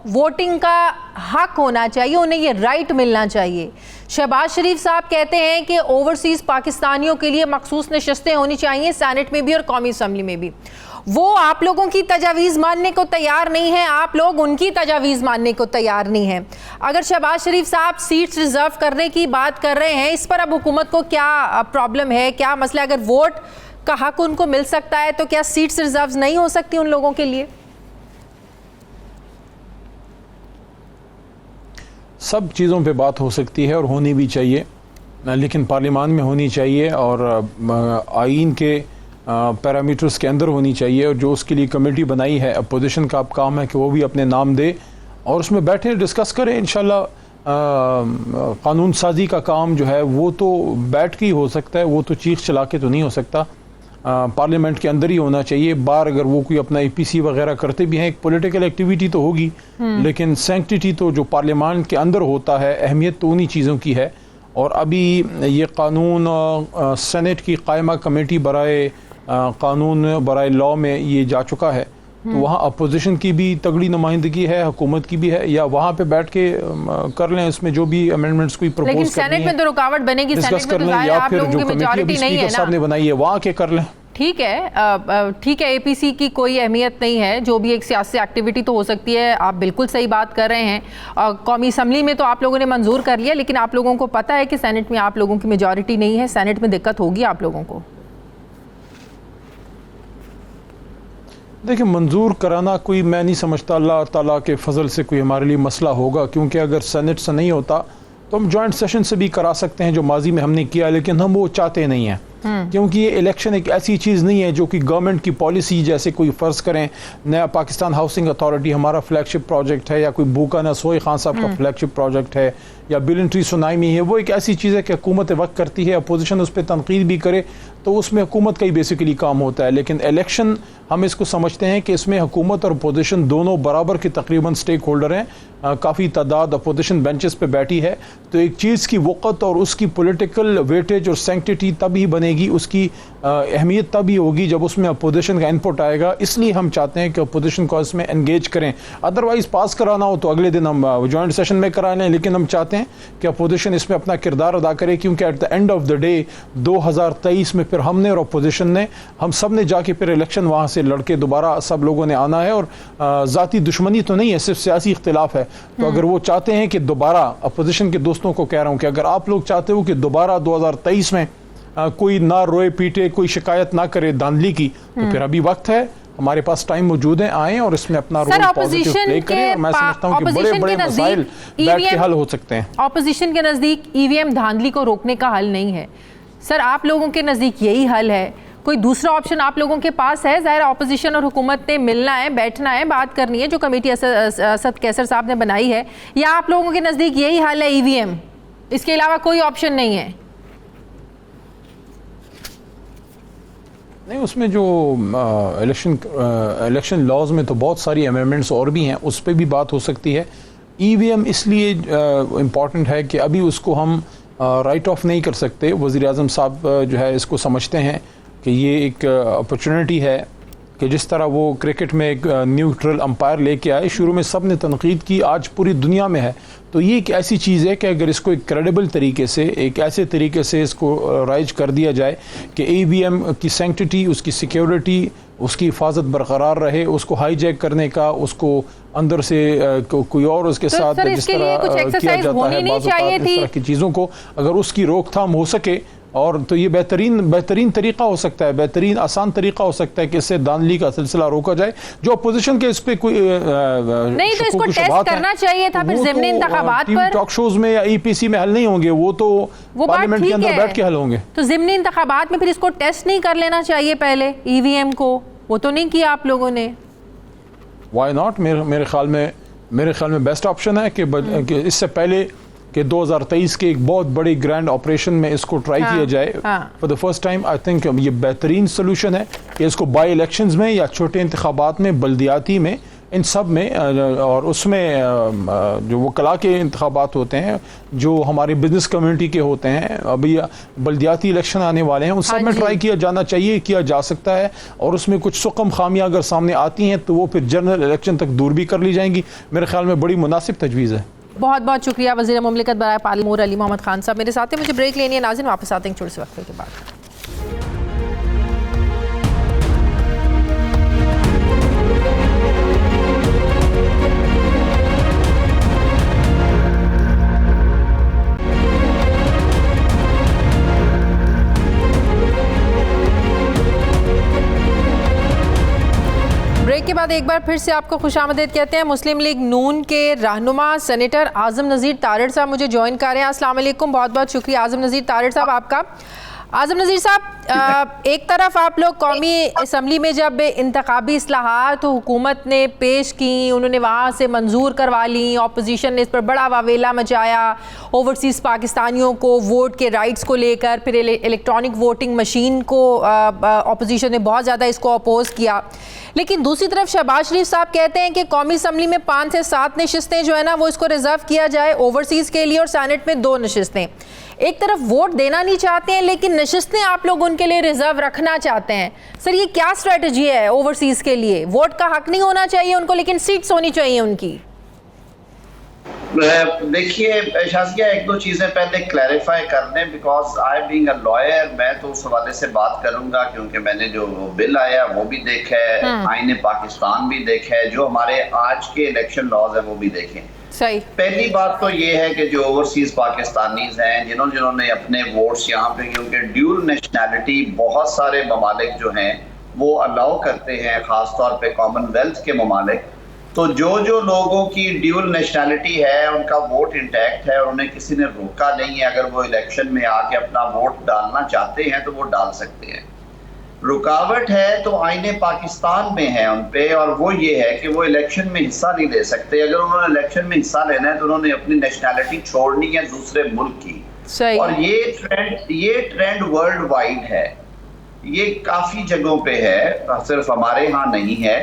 [SPEAKER 1] वोटिंग का हक होना चाहिए, उन्हें ये राइट मिलना चाहिए। शहबाज शरीफ साहब कहते हैं कि ओवरसीज़ पाकिस्तानियों के लिए मखसूस नशस्तें होनी चाहिए, सेनेट में भी और कौमी असम्बली में भी। वो आप लोगों की तजावीज़ मानने को तैयार नहीं है, आप लोग उनकी तजावीज़ मानने को तैयार नहीं हैं। अगर शहबाज शरीफ साहब सीट्स रिजर्व करने की बात कर रहे हैं, इस पर अब हुकूमत को क्या प्रॉब्लम है, क्या मसला? अगर वोट का हक उनको मिल सकता है तो क्या सीट्स रिजर्व नहीं हो सकती उन लोगों के लिए?
[SPEAKER 3] सब चीज़ों पे बात हो सकती है और होनी भी चाहिए, लेकिन पार्लियामान में होनी चाहिए और आईन के पैरामीटर्स के अंदर होनी चाहिए। और जो उसके लिए कमेटी बनाई है अपोजिशन का अब काम है कि वो भी अपने नाम दे और उसमें बैठे डिस्कस करें। इंशाल्लाह कानून साजी का काम जो है वो तो बैठ के ही हो सकता है, वो तो चीख चला के तो नहीं हो सकता, पार्लियामेंट के अंदर ही होना चाहिए। बाहर अगर वो कोई अपना APC वगैरह करते भी हैं, एक पॉलिटिकल एक्टिविटी तो होगी, लेकिन सैंक्टिटी तो जो पार्लियामेंट के अंदर होता है, अहमियत तो उन्हीं चीज़ों की है। और अभी ये कानून सेनेट की कायमा कमेटी बराए कानून बराए लॉ में ये जा चुका है, तो वहाँ अपोजिशन की भी तगड़ी नुमाइंदगी है, हुकूमत की भी है, या वहाँ पे बैठ के कर लें इसमें जो भी अमेंडमेंट्स कोई प्रपोज
[SPEAKER 1] लेकिन सेनेट में तो रुकावट बनेगी, सेनेट में तो
[SPEAKER 3] या फिर जो कमेटी स्पीकर साहब ने बनाई है वहाँ के कर लें।
[SPEAKER 1] ठीक है, ठीक है, APC की कोई अहमियत नहीं है, जो भी एक सियासी एक्टिविटी तो हो सकती है, आप बिल्कुल सही बात कर रहे हैं। कौमी असम्बली में तो आप लोगों ने मंजूर कर लिया, लेकिन आप लोगों को पता है कि सेनेट में आप लोगों की मेजॉरिटी नहीं है, सेनेट में दिक्कत होगी आप लोगों को।
[SPEAKER 3] देखिए, मंजूर कराना कोई मैं नहीं समझता अल्लाह ताला के फजल से कोई हमारे लिए मसला होगा, क्योंकि अगर सेनेट से नहीं होता तो हम जॉइंट सेशन से भी करा सकते हैं, जो माजी में हमने किया, लेकिन हम वो चाहते नहीं हैं। क्योंकि ये इलेक्शन एक ऐसी चीज़ नहीं है जो कि गवर्नमेंट की पॉलिसी, जैसे कोई फ़र्ज़ करें नया पाकिस्तान हाउसिंग अथॉरिटी हमारा फ्लैगशिप प्रोजेक्ट है, या कोई बूका नसोई खान साहब का फ्लैगशिप प्रोजेक्ट है, या बिलियन ट्री सुनामी है, वो एक ऐसी चीज़ है कि हुकूमत वक्त करती है, अपोजिशन उस पर तनकीद भी करे तो उसमें हुकूमत का ही बेसिकली काम होता है। लेकिन इलेक्शन हम इसको समझते हैं कि इसमें हुकूमत और अपोजिशन दोनों बराबर के तकरीबन स्टेक होल्डर हैं, काफ़ी तादाद अपोजिशन बेंचेस पे बैठी है, तो एक चीज़ की वक़्त और उसकी पॉलिटिकल वेटेज और सेंक्टिटी तभी बनेगी, उसकी अहमियत तभी होगी जब उसमें अपोजिशन का इनपुट आएगा। इसलिए हम चाहते हैं कि अपोजिशन को इसमें एंगेज करें। अदरवाइज़ पास कराना हो तो अगले दिन हम जॉइंट सेशन में करा लें, लेकिन हम चाहते हैं कि अपोजिशन इसमें अपना किरदार अदा करे, क्योंकि at the end of the day 2023 में फिर हमने और अपोजिशन ने, हम सब ने जाके फिर इलेक्शन वहाँ से लड़के दोबारा सब लोगों ने आना है। और ज़ाती दुश्मनी तो नहीं है, सिर्फ सियासी इख्तिलाफ है। तो अगर वो चाहते हैं कि दोबारा, अपोजिशन के दोस्तों को कह रहा हूँ कि अगर आप लोग चाहते हो कि दोबारा 2023 में कोई ना रोए पीटे, कोई शिकायत ना करे धांधली की, तो फिर अभी वक्त है, हमारे पास टाइम मौजूद है, आए और इसमें अपना रोल पॉजिटिव प्ले करें। और मैं समझता हूं कि बड़े-बड़े मसाइल बैठ के हल हो सकते हैं।
[SPEAKER 1] ऑपोजिशन के नज़दीक EVM धांधली को रोकने का हल नहीं है सर, आप लोगों के नज़दीक यही हल है? कोई दूसरा ऑप्शन आप लोगों के पास है? ज़ाहिर ऑपोजिशन और हुकूमत ने मिलना है, बैठना है, बात करनी है, जो कमेटी असद कैसर साहब ने बनाई है, या आप लोगों के नज़दीक यही हल है EVM, इसके अलावा कोई ऑप्शन नहीं है?
[SPEAKER 3] नहीं, उसमें जो इलेक्शन लॉज में तो बहुत सारी अमेंडमेंट्स और भी हैं, उस पर भी बात हो सकती है। EVM इसलिए इम्पॉर्टेंट है कि अभी उसको हम राइट ऑफ नहीं कर सकते। वज़ीर आज़म साहब जो है इसको समझते हैं कि ये एक अपॉर्चुनिटी है कि जिस तरह वो क्रिकेट में एक न्यूट्रल अंपायर लेके आए, शुरू में सब ने तनकीद की, आज पूरी दुनिया में है। तो ये एक ऐसी चीज़ है कि अगर इसको एक क्रेडिबल तरीके से, एक ऐसे तरीके से इसको राइज कर दिया जाए कि EVM की सैंक्टिटी, उसकी सिक्योरिटी, उसकी हिफाजत बरकरार रहे, उसको हाईजैक करने का, उसको अंदर से कोई और उसके
[SPEAKER 1] तो
[SPEAKER 3] साथ जिस तरह किया जाता है, इस तरह की चीज़ों को अगर उसकी रोकथाम हो सके और तो ये बेहतरीन तरीका हो सकता है, बेहतरीन आसान तरीका हो सकता है कि इससे धांधली का सिलसिला रोका जाए। जो अपोजिशन के इस पे कोई
[SPEAKER 1] नहीं तो इसको टेस्ट करना चाहिए था फिर ज़िमनी इंतखाबात पर।
[SPEAKER 3] टॉक शोज में या ईपीसी में हल नहीं होंगे, वो पार्लियामेंट के अंदर बैठ के हल होंगे।
[SPEAKER 1] तो ज़िमनी इंतखाबात में फिर इसको टेस्ट नहीं कर लेना चाहिए पहले ईवीएम को, वो तो नहीं किया आप लोगों ने।
[SPEAKER 3] Why not? मेरे ख्याल में बेस्ट ऑप्शन है कि इससे पहले कि 2023 के एक बहुत बड़ी ग्रैंड ऑपरेशन में इसको ट्राई किया जाए for the first time. I think ये बेहतरीन सोल्यूशन है कि इसको बाई इलेक्शंस में या छोटे इंतखाबात में, बल्दियाती में, इन सब में, और उसमें जो वकला के इंतखाबात होते हैं, जो हमारी बिजनेस कम्युनिटी के होते हैं, अभी बल्दियाती इलेक्शन आने वाले हैं, उन सब में ट्राई किया जाना चाहिए, किया जा सकता है। और उसमें कुछ सुकम खामियां अगर सामने आती हैं तो वो फिर जनरल इलेक्शन तक दूर भी कर ली जाएंगी। मेरे ख्याल में बड़ी मुनासिब तजवीज़ है।
[SPEAKER 1] बहुत बहुत शुक्रिया वज़ीर मुमलिकत बराए पार्लियामेंट अली मोहम्मद खान साहब मेरे साथ हैं। मुझे ब्रेक लेनी है नाज़रीन, वापस आते हैं छोटे से वक्फे के बाद। ब्रेक के बाद एक बार फिर से आपको खुशामदीद कहते हैं। मुस्लिम लीग नून के रहनुमा सेनेटर आज़म नज़ीर तारड़ साहब मुझे ज्वाइन कर रहे हैं। अस्सलाम वालेकुम, बहुत बहुत शुक्रिया आज़म नज़ीर तारड़ साहब आपका। आज़म नज़ीर साहब, एक तरफ आप लोग कौमी असम्बली में जब इंतखाबी इस्लाहात हुकूमत ने पेश की, उन्होंने वहाँ से मंजूर करवा ली, अपोजिशन ने इस पर बड़ा वावेला मचाया, ओवरसीज़ पाकिस्तानियों को वोट के राइट्स को लेकर, फिर इलेक्ट्रॉनिक वोटिंग मशीन को अपोजिशन ने बहुत ज़्यादा इसको अपोज़ किया। लेकिन दूसरी तरफ शहबाज शरीफ साहब कहते हैं कि कौमी असम्बली में 5 से 7 नशिस्तें जो है ना वो इसको रिजर्व किया जाए ओवरसीज़ के लिए, और सेनेट में 2 नशिस्तें। एक तरफ वोट देना नहीं चाहते हैं लेकिन नशिस्तें आप लोग उनके लिए रिजर्व रखना चाहते हैं। सर ये क्या स्ट्रेटजी है ओवरसीज़ के लिए? वोट का हक नहीं होना चाहिए उनको, लेकिन सीट्स होनी चाहिए उनकी।
[SPEAKER 4] देखिए शाज़िया, एक दो चीज़ें पहले क्लैरिफाई कर दें, because I being a lawyer मैं तो उस हवाले से बात करूंगा क्योंकि मैंने जो बिल आया वो भी देखा है, आईने पाकिस्तान भी देखा है, जो हमारे आज के इलेक्शन लॉज है वो भी देखें।
[SPEAKER 1] सही।
[SPEAKER 4] पहली बात तो ये है कि जो ओवरसीज पाकिस्तानीज हैं जिन्होंने अपने वोट्स यहाँ पे, क्योंकि ड्यूल नेशनैलिटी बहुत सारे ममालिक जो हैं वो अलाउ करते हैं, खासतौर पे कॉमनवेल्थ के ममालिक, तो जो लोगों की ड्यूल नेशनैलिटी है उनका वोट इंटैक्ट है और उन्हें किसी ने रोका नहीं है। अगर वो इलेक्शन में आके अपना वोट डालना चाहते हैं तो वो डाल सकते हैं। रुकावट है तो आईने पाकिस्तान में है उन पे, और वो ये है कि वो इलेक्शन में हिस्सा नहीं ले सकते। अगर उन्होंने इलेक्शन में हिस्सा लेना है तो उन्होंने अपनी नेशनैलिटी छोड़नी है दूसरे मुल्क की।
[SPEAKER 1] सही।
[SPEAKER 4] और ये ट्रेंड वर्ल्ड वाइड है, ये काफ़ी जगहों पे है, सिर्फ हमारे यहाँ नहीं है,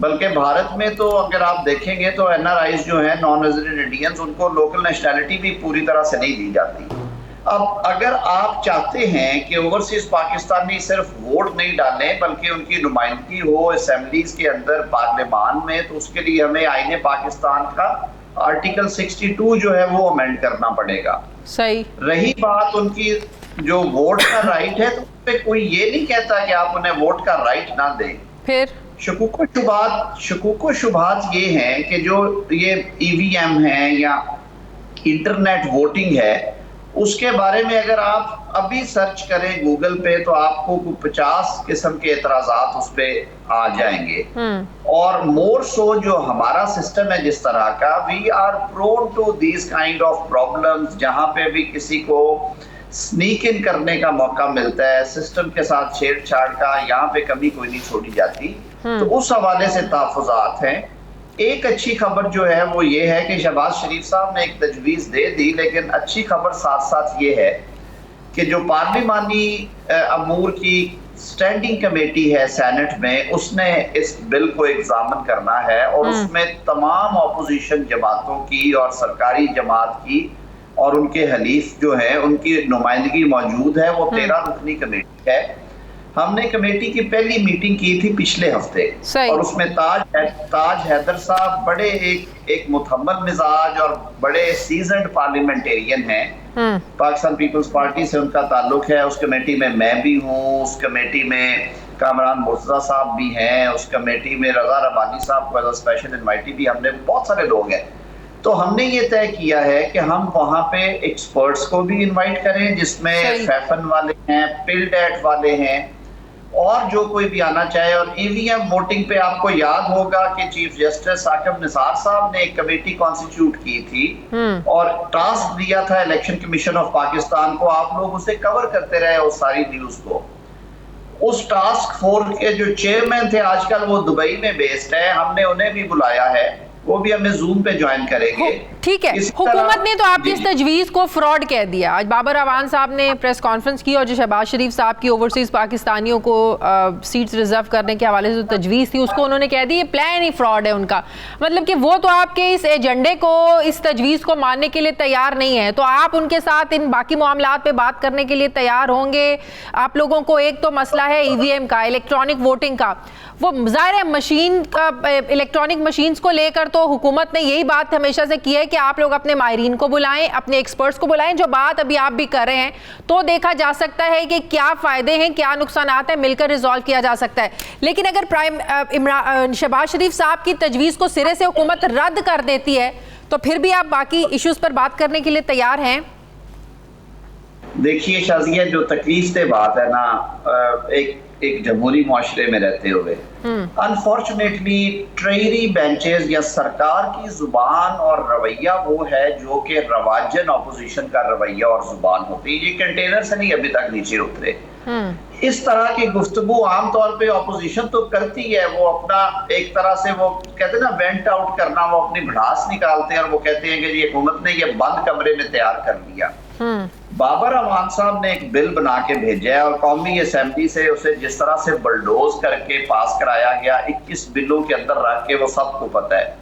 [SPEAKER 4] बल्कि भारत में तो अगर आप देखेंगे तो एनआरआईज जो है, नॉन रेजिडेंट इंडियंस, उनको लोकल नेशनैलिटी भी पूरी तरह से नहीं दी जाती। अब अगर आप चाहते हैं कि ओवरसीज पाकिस्तानी सिर्फ वोट नहीं डालें बल्कि उनकी नुमाइंदगी हो असेंबलीज के अंदर पार्लियामान में, तो उसके लिए हमें आईने पाकिस्तान का आर्टिकल 62 जो है वो अमेंड करना पड़ेगा।
[SPEAKER 1] सही।
[SPEAKER 4] रही बात उनकी जो वोट का राइट है, तो उस पे कोई ये नहीं कहता कि आप उन्हें वोट का राइट ना दें।
[SPEAKER 1] फिर
[SPEAKER 4] शकूक शुबात ये हैं कि जो ये ईवीएम है या इंटरनेट वोटिंग है, उसके बारे में अगर आप अभी सर्च करें गूगल पे तो आपको 50 किस्म के एतराज़ात उस पे आ जाएंगे। और मोर सो जो हमारा सिस्टम है जिस तरह का, we are prone to these kind of problems, जहां पे भी किसी को स्नीक इन करने का मौका मिलता है, सिस्टम के साथ छेड़छाड़ का, यहाँ पे कमी कोई नहीं छोड़ी जाती। तो उस हवाले से तहफ़्फ़ुज़ात हैं। एक अच्छी खबर जो है वो ये है कि शहबाज शरीफ साहब ने एक तजवीज़ दे दी, लेकिन अच्छी खबर साथ साथ ये है कि जो पार्लिमानी अमूर की स्टैंडिंग कमेटी है सेनेट में, उसने इस बिल को एग्जामिन करना है और उसमें तमाम अपोजिशन जमातों की और सरकारी जमात की और उनके हलीफ जो है उनकी नुमाइंदगी मौजूद है। वो 13 रुकनी कमेटी है। हमने कमेटी की पहली मीटिंग की थी पिछले हफ्ते, और उसमें ताज हैदर साहब बड़े एक मुतहम्मल मिजाज और बड़े सीजन्ड पार्लियामेंटेरियन हैं। पाकिस्तान पीपल्स पार्टी से उनका ताल्लुक है। उस कमेटी में मैं भी हूँ, उस कमेटी में कामरान मुर्तज़ा साहब भी हैं, उस कमेटी में रज़ा रबानी साहब को एज अ स्पेशल इन्वाइटी भी, हमने बहुत सारे लोग हैं। तो हमने ये तय किया है कि हम वहां पे एक्सपर्ट्स को भी इनवाइट करें, जिसमें फैफन वाले हैं, पिलडेट वाले हैं और जो कोई भी आना चाहे। और ईवीएम वोटिंग पे आपको याद होगा कि चीफ जस्टिस साकिब निसार साहब ने एक कमेटी कॉन्स्टिट्यूट की थी और टास्क दिया था इलेक्शन कमीशन ऑफ पाकिस्तान को, आप लोग उसे कवर करते रहे उस सारी न्यूज को। उस टास्क फोर्स के जो चेयरमैन थे आजकल वो दुबई में बेस्ड है, हमने उन्हें भी बुलाया है, वो भी हमें जूम पे ज्वाइन करेंगे।
[SPEAKER 1] ठीक है, हुकूमत ने तो आपकी इस तजवीज़ को फ्रॉड कह दिया। आज बाबर अवान साहब ने प्रेस कॉन्फ्रेंस की और जो शहबाज शरीफ साहब की ओवरसीज़ पाकिस्तानियों को सीट्स रिजर्व करने के हवाले से तजवीज़ थी, उसको उन्होंने कह दी ये प्लान ही फ्रॉड है उनका। मतलब कि वो तो आपके इस एजेंडे को, इस तजवीज़ को मानने के लिए तैयार नहीं है, तो आप उनके साथ इन बाकी मामलात पे बात करने के लिए तैयार होंगे? आप लोगों को एक तो मसला है ईवीएम का, इलेक्ट्रॉनिक वोटिंग का, वो ज़ाहिर है मशीन का, इलेक्ट्रॉनिक मशीन्स को लेकर तो हुकूमत ने यही बात हमेशा से की है कि आप लोग अपने माहिरीन को बुलाएं, अपने एक्सपर्ट्स को बुलाएं, जो बात अभी आप भी कर रहे हैं, तो देखा जा सकता है कि क्या फ़ायदे हैं, क्या नुकसानात हैं, मिलकर रिजॉल्व किया जा सकता है। लेकिन अगर शहबाज शरीफ साहब की तजवीज़ को सिरे से हुकूमत रद्द कर देती है, तो फिर भी आप बाकी इश्यूज़ पर बात करने के लिए तैयार हैं?
[SPEAKER 4] देखिए शाजिया, जो तकलीफ से बात है ना, एक जमहूरी माशरे में रहते हुए अनफॉर्चुनेटली ट्रेरी बेंचेस या सरकार की जुबान और रवैया वो है जो कि रवाजन अपोजिशन का रवैया और जुबान होती है। ये कंटेनर से नहीं अभी तक नीचे उतरे। इस तरह की गुफ्तगू आमतौर पे अपोजिशन तो करती है, वो अपना एक तरह से वो कहते हैं ना वेंट आउट करना, वो अपनी भड़ास निकालते हैं और वो कहते हैं कि ये हुकूमत ने ये बंद कमरे में तैयार कर लिया। बाबर अवान साहब ने एक बिल बना के भेजा है और कौमी असेंबली से उसे जिस तरह से बलडोज करके पास कराया गया, 21 बिलों के अंदर रख के, वो सबको पता है।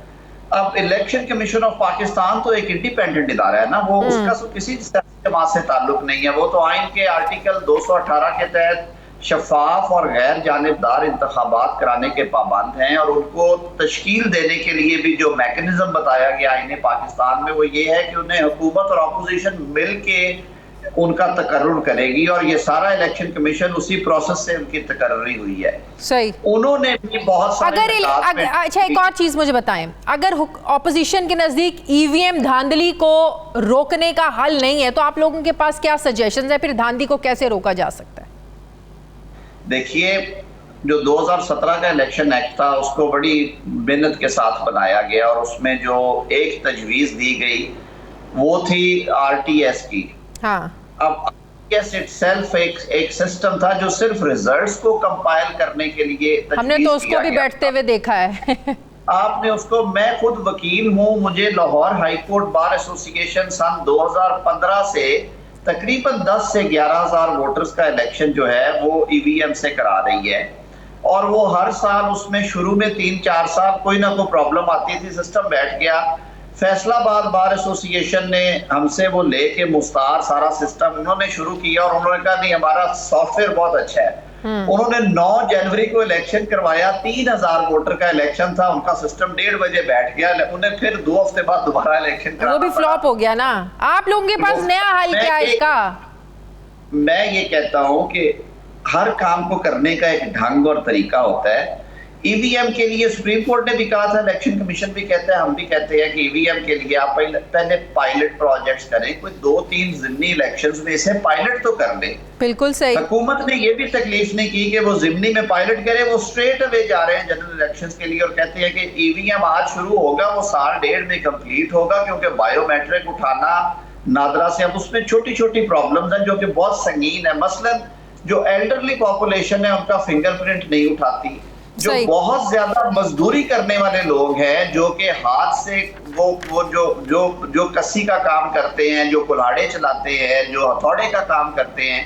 [SPEAKER 4] अब इलेक्शन कमीशन ऑफ पाकिस्तान तो एक इंडिपेंडेंट इदारा है ना, वो उसका किसी जमात से ताल्लुक नहीं है। वो तो आइन के आर्टिकल 218 के तहत शफाफ और गैर जानिबदार इंतखाबात कराने के पाबंद हैं और उनको तश्कील देने के लिए भी जो मैकेनिज्म बताया गया आईने पाकिस्तान में वो ये है कि उन्हें हुकूमत और अपोजिशन मिल के उनका तकर्रुर करेगी और ये सारा इलेक्शन कमीशन उसी प्रोसेस से उनकी तकर्री हुई है।
[SPEAKER 1] सही।
[SPEAKER 4] उन्होंने भी बहुत सारे
[SPEAKER 1] अच्छा एक और चीज मुझे बताएं, अगर ऑपोजिशन के नजदीक ईवीएम धांधली को रोकने का हल नहीं है तो आप लोगों के पास क्या सजेशंस है, फिर धांधली को कैसे रोका जा सकता है?
[SPEAKER 4] देखिए, जो 2017 का इलेक्शन एक्ट था उसको बड़ी मेहनत के साथ बनाया गया और उसमें जो एक तजवीज दी गई वो थी आरटीएस की। हाँ। अब आरटीएस इटसेल्फ एक सिस्टम था जो सिर्फ रिजल्ट्स को कंपाइल करने के लिए
[SPEAKER 1] हमने तो उसको भी बैठते हुए देखा है।
[SPEAKER 4] आपने उसको, मैं खुद वकील हूँ, मुझे Lahore High Court Bar Association सन 2015 से तकरीबन 10 से 11,000 वोटर्स का इलेक्शन जो है वो ईवीएम से करा रही है और वो हर साल उसमें शुरू में 3-4 साल कोई ना कोई प्रॉब्लम आती थी, सिस्टम बैठ गया। फैसलाबाद बार एसोसिएशन ने हमसे वो लेके मुस्तार सारा सिस्टम उन्होंने शुरू किया और उन्होंने कहा नहीं हमारा सॉफ्टवेयर बहुत अच्छा है। उन्होंने 9 जनवरी को इलेक्शन करवाया, 3,000 वोटर का इलेक्शन था, उनका सिस्टम 1:30 बजे बैठ गया, उन्हें फिर 2 हफ्ते बाद दोबारा इलेक्शन कराना,
[SPEAKER 1] वो भी फ्लॉप हो गया ना। आप लोगों के पास नया हल क्या है इसका?
[SPEAKER 4] मैं ये कहता हूं कि हर काम को करने का एक ढंग और तरीका होता है। ईवीएम के लिए सुप्रीम कोर्ट ने भी कहा था, इलेक्शन कमीशन भी कहता है, हम भी कहते हैं कि ईवीएम के लिए आप पहले पायलट प्रोजेक्ट्स करें, कोई 2-3 जिमनी इलेक्शंस में इसे पायलट तो कर ले।
[SPEAKER 1] बिल्कुल सही।
[SPEAKER 4] हुकूमत ने ये भी तकलीफ नहीं की कि वो जिमनी में पायलट करे, वो स्ट्रेट अवे जा रहे हैं जनरल इलेक्शंस के लिए और कहते हैं कि ईवीएम आज शुरू होगा, वो 1.5 में कंप्लीट होगा क्योंकि बायोमेट्रिक उठाना नादरा से, अब उसमें छोटी छोटी प्रॉब्लम्स हैं जो कि बहुत संगीन है। मसलन जो एल्डरली पॉपुलेशन है उनका फिंगरप्रिंट नहीं उठाती, जो बहुत ज्यादा मजदूरी करने वाले लोग हैं जो कि हाथ से वो जो कस्सी का काम करते हैं, जो कुल्हाड़े चलाते हैं, जो हथौड़े का काम करते हैं,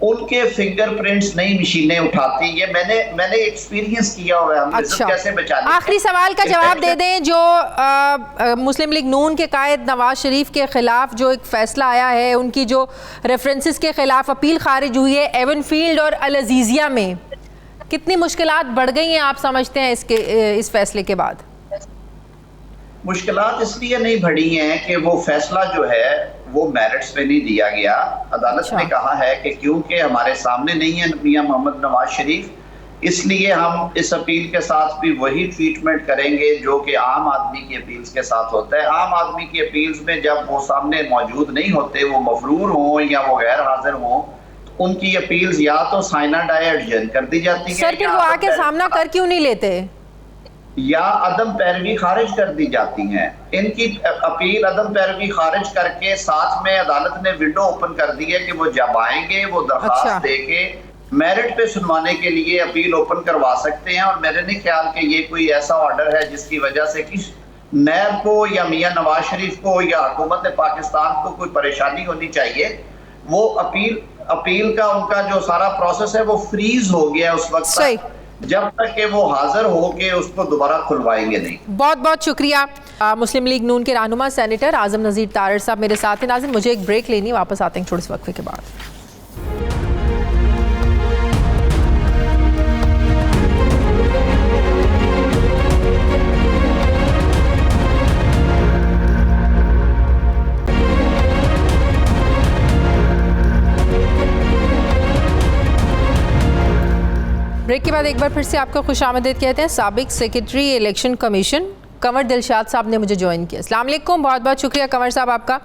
[SPEAKER 4] उनके फिंगरप्रिंट्स नई मशीनें उठाती। ये मैंने एक्सपीरियंस किया हुआ है। हम
[SPEAKER 1] अच्छा।
[SPEAKER 4] कैसे बचाने?
[SPEAKER 1] आखिरी सवाल का जवाब दे दें, जो मुस्लिम लीग नून के कायद नवाज शरीफ के खिलाफ जो एक फैसला आया है, उनकी जो रेफरेंसेस के खिलाफ अपील खारिज हुई है एवनफील्ड और अल अजीजिया में, कितनी मुश्किलात बढ़ गई हैं आप समझते हैं इस फैसले के बाद?
[SPEAKER 4] मुश्किलात इसलिए नहीं बढ़ी हैं कि वो फैसला जो है वो मेरिट्स पे नहीं दिया गया। अदालत ने कहा है कि क्योंकि हमारे सामने नहीं है मियां मोहम्मद नवाज शरीफ, इसलिए हम इस अपील के साथ भी वही ट्रीटमेंट करेंगे जो कि आम आदमी की अपील्स के साथ होता है। आम आदमी की अपील्स में जब वो सामने मौजूद नहीं होते, वो मफरूर हों या वो गैर हाजिर हों, तो उनकी अपील्स या तो साइना डाई एडजर्न कर दी जाती है,
[SPEAKER 1] सर फिर वो आके सामना कर क्यों नहीं लेते,
[SPEAKER 4] या अदम पैरवी खारिज कर दी जाती हैं। इनकी अपील अदम पैरवी खारिज करके साथ में अदालत ने विंडो ओपन कर दी है कि वो जब आएंगे वो दरखास्त दे के मेरिट पे सुनवाने के लिए अपील ओपन करवा सकते हैं। और मेरे नहीं ख्याल कि ये कोई ऐसा ऑर्डर है जिसकी वजह से किस नैब को या मियां नवाज शरीफ को या हुकूमत पाकिस्तान को कोई परेशानी होनी चाहिए। वो अपील का उनका जो सारा प्रोसेस है वो फ्रीज हो गया उस वक्त तक, जब तक कि वो हाजिर हो के उसको दोबारा खुलवाएंगे नहीं।
[SPEAKER 1] बहुत बहुत शुक्रिया। मुस्लिम लीग नून के रहनुमा सेनेटर आजम नज़ीर तारड़ साहब मेरे साथ हैं। नाज़रीन, मुझे एक ब्रेक लेनी, वापस आते हैं थोड़े से वक्फे के बाद। ब्रेक के बाद एक बार फिर से आपको खुशामदीद कहते हैं। साबिक secretary election commission Kanwar Dilshad साहब ने मुझे ज्वाइन किया। अस्सलाम वालेकुम, बहुत बहुत शुक्रिया कंवर साहब आपका।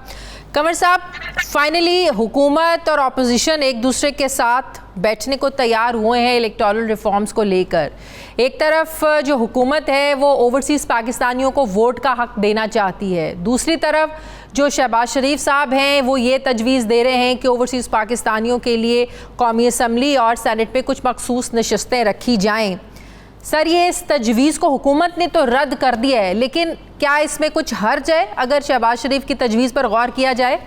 [SPEAKER 1] कंवर साहब, फाइनली हुकूमत और अपोजिशन एक दूसरे के साथ बैठने को तैयार हुए हैं इलेक्टोरल रिफॉर्म्स को लेकर। एक तरफ जो हुकूमत है वो ओवरसीज़ पाकिस्तानियों को वोट का हक देना चाहती है, दूसरी तरफ जो शहबाज शरीफ साहब हैं वो ये तजवीज़ दे रहे हैं कि ओवरसीज़ पाकिस्तानियों के लिए कौमी असम्बली और सेनेट पे कुछ मखसूस नशस्तें रखी जाएं। सर, ये इस तजवीज़ को हुकूमत ने तो रद्द कर दिया है, लेकिन क्या इसमें कुछ हर्ज है अगर शहबाज शरीफ की तजवीज़ पर गौर किया जाए?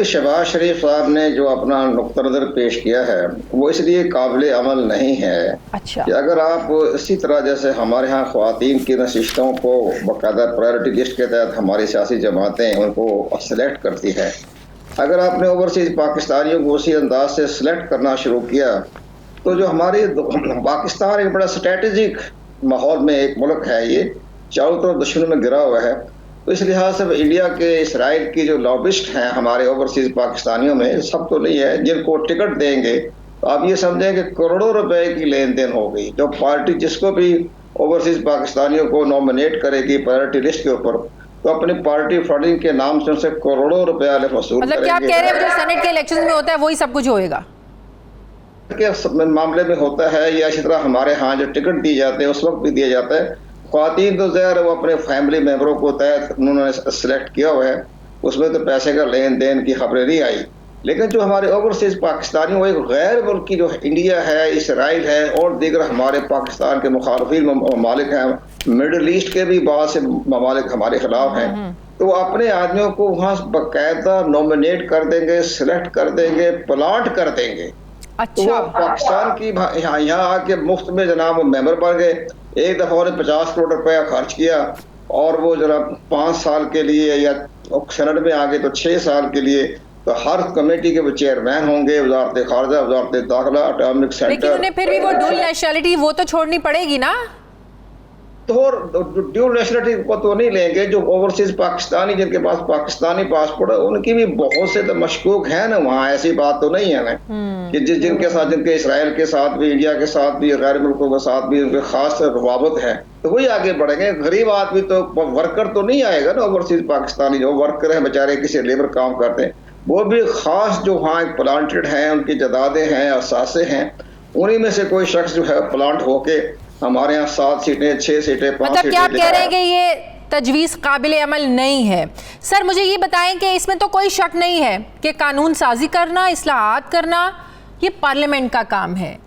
[SPEAKER 5] शहबाज शरीफ साहब ने जो अपना नुक्ता नज़र पेश किया है वो इसलिए काबिल अमल नहीं है।
[SPEAKER 1] अच्छा,
[SPEAKER 5] कि अगर आप इसी तरह जैसे हमारे यहाँ ख़वातीन की नशिस्तों को बाकायदा प्रायोरिटी लिस्ट के तहत हमारी सियासी जमातें उनको सेलेक्ट करती है, अगर आपने ओवरसीज़ पाकिस्तानियों को उसी अंदाज से सिलेक्ट करना शुरू किया तो जो हमारी पाकिस्तान एक बड़ा स्ट्रेटेजिक माहौल में एक मुल्क है, ये चारों तरफ दुश्मनों में गिरा हुआ है, तो इस लिहाज से इंडिया के इसराइल की जो लॉबिस्ट हैं हमारे ओवरसीज़ पाकिस्तानियों में, सब तो नहीं है, जिनको टिकट देंगे तो आप ये समझें कि करोड़ों रुपए की लेन देन हो गई। जो पार्टी जिसको भी ओवरसीज़ पाकिस्तानियों को नॉमिनेट करेगी प्रायोरिटी लिस्ट के ऊपर, तो अपनी पार्टी फंडिंग के नाम से उनसे करोड़ों रुपया वसूल
[SPEAKER 1] मतलब क्या आप कह रहे हैं जो सेनेट के इलेक्शन में होता है वही सब कुछ होएगा
[SPEAKER 5] के मामले में होता है, या इसी तरह हमारे यहाँ जो टिकट दिए जाते हैं उस वक्त भी दिया जाता है। ख्वातीन तो ज़ाहिर वो अपने फैमिली मेम्बरों को तहत उन्होंने सेलेक्ट किया हुआ है, उसमें तो पैसे का लेन देन की खबरें नहीं आई। लेकिन जो हमारे ओवरसीज़ पाकिस्तानी वो एक गैर मुल्की जो इंडिया है, इसराइल है और दीगर हमारे पाकिस्तान के मुखालफिन ममालिक हैं, मिडल ईस्ट के भी बहुत से ममालिक हमारे खिलाफ हैं, तो वो अपने आदमियों को वहाँ बाकायदा नॉमिनेट कर देंगे, सेलेक्ट कर देंगे, प्लांट कर देंगे।
[SPEAKER 1] अच्छा,
[SPEAKER 5] तो पाकिस्तान की यहाँ आके मुफ्त में जनाब वो मेंबर बन गए। एक दफ़ा उन्होंने 50 करोड़ रुपया खर्च किया और वो जनाब 5 साल के लिए या सेनेट में आ गए तो 6 साल के लिए, तो हर कमेटी के वो चेयरमैन होंगे, वजारत खारजा, वजारत दाखिला, एटॉमिक सेंटर।
[SPEAKER 1] लेकिन उन्हें फिर भी वो डुअल नेशनलिटी वो तो छोड़नी पड़ेगी ना।
[SPEAKER 5] तो ड्यूल नेशनलिटी को तो नहीं लेंगे। जो ओवरसीज पाकिस्तानी जिनके पास पाकिस्तानी पासपोर्ट है उनकी भी बहुत से तो मशकूक है ना वहाँ, ऐसी बात तो नहीं है ना कि जिनके साथ, जिनके इसराइल के साथ भी, इंडिया के साथ भी, गैर मुल्कों के साथ भी उनके खास रवाबत है, तो वही आगे बढ़ेंगे। गरीब आदमी तो वर्कर तो नहीं आएगा ना, ओवरसीज पाकिस्तानी जो वर्कर है बेचारे किसी लेबर काम करते हैं, वो भी खास जो वहाँ प्लांटेड हैं, उनकी जदादें हैं, असासे हैं, उन्हीं में से कोई शख्स जो है प्लांट होके हमारे यहाँ 7 सीटें, 6 सीटें, 5
[SPEAKER 1] मतलब
[SPEAKER 5] सीटें।
[SPEAKER 1] क्या आप कह रहे हैं कि ये तजवीज़ काबिल अमल नहीं है? सर मुझे ये बताएं कि इसमें तो कोई शक नहीं है कि कानून साजी करना, इस्लाहात करना ये पार्लियामेंट का काम है,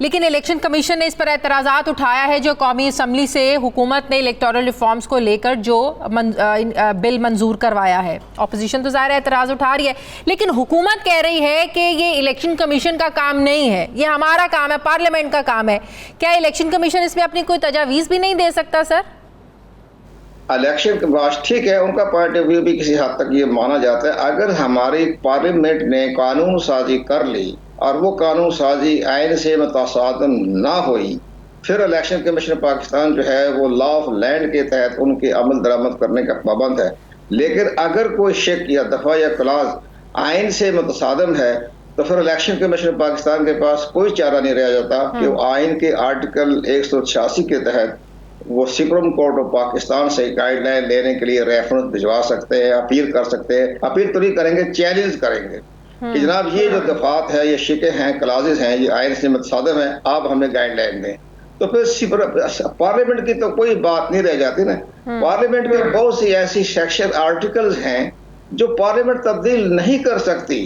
[SPEAKER 1] लेकिन इलेक्शन कमीशन ने इस पर एतराज़ात उठाया है जो कौमी असम्बली से हुकूमत ने इलेक्टोरल रिफॉर्म्स को लेकर जो बिल मंजूर करवाया है। अपोजिशन तो ज़ाहिर एतराज़ उठा रही है, लेकिन हुकूमत कह रही है कि ये इलेक्शन कमीशन का काम नहीं है, ये हमारा काम है, पार्लियामेंट का काम है। क्या इलेक्शन कमीशन इसमें अपनी कोई तजावीज़ भी नहीं दे सकता? सर
[SPEAKER 5] इलेक्शन के बाद ठीक है, उनका पॉइंट ऑफ व्यू भी किसी हद तक ये माना जाता है। अगर हमारी पार्लियामेंट ने कानून साजी कर ली और वो कानून साजी आइन से मुतासादम ना हुई, फिर इलेक्शन कमीशन पाकिस्तान जो है वो लॉ ऑफ लैंड के तहत उनके अमल दरामद करने का पाबंद है। लेकिन अगर कोई शिक या दफ़ा या क्लाज आइन से मुतासादम है तो फिर इलेक्शन कमीशन पाकिस्तान के पास कोई चारा नहीं रह जाता कि वो आइन के आर्टिकल 186 के तहत वो सुप्रीम कोर्ट ऑफ पाकिस्तान से गाइडलाइन लेने के लिए रेफरेंस भिजवा सकते हैं, अपील कर सकते हैं। अपील तो नहीं करेंगे, चैलेंज करेंगे कि जनाब ये जो दफात है, ये शिके हैं, क्लाजेस हैं, ये आइन से मुतसादिम है, आप हमें गाइडलाइन दें। तो फिर पार्लियामेंट की तो कोई बात नहीं रह जाती ना। पार्लियामेंट में बहुत सी ऐसी सेक्शन आर्टिकल्स हैं जो पार्लियामेंट तब्दील नहीं कर सकती।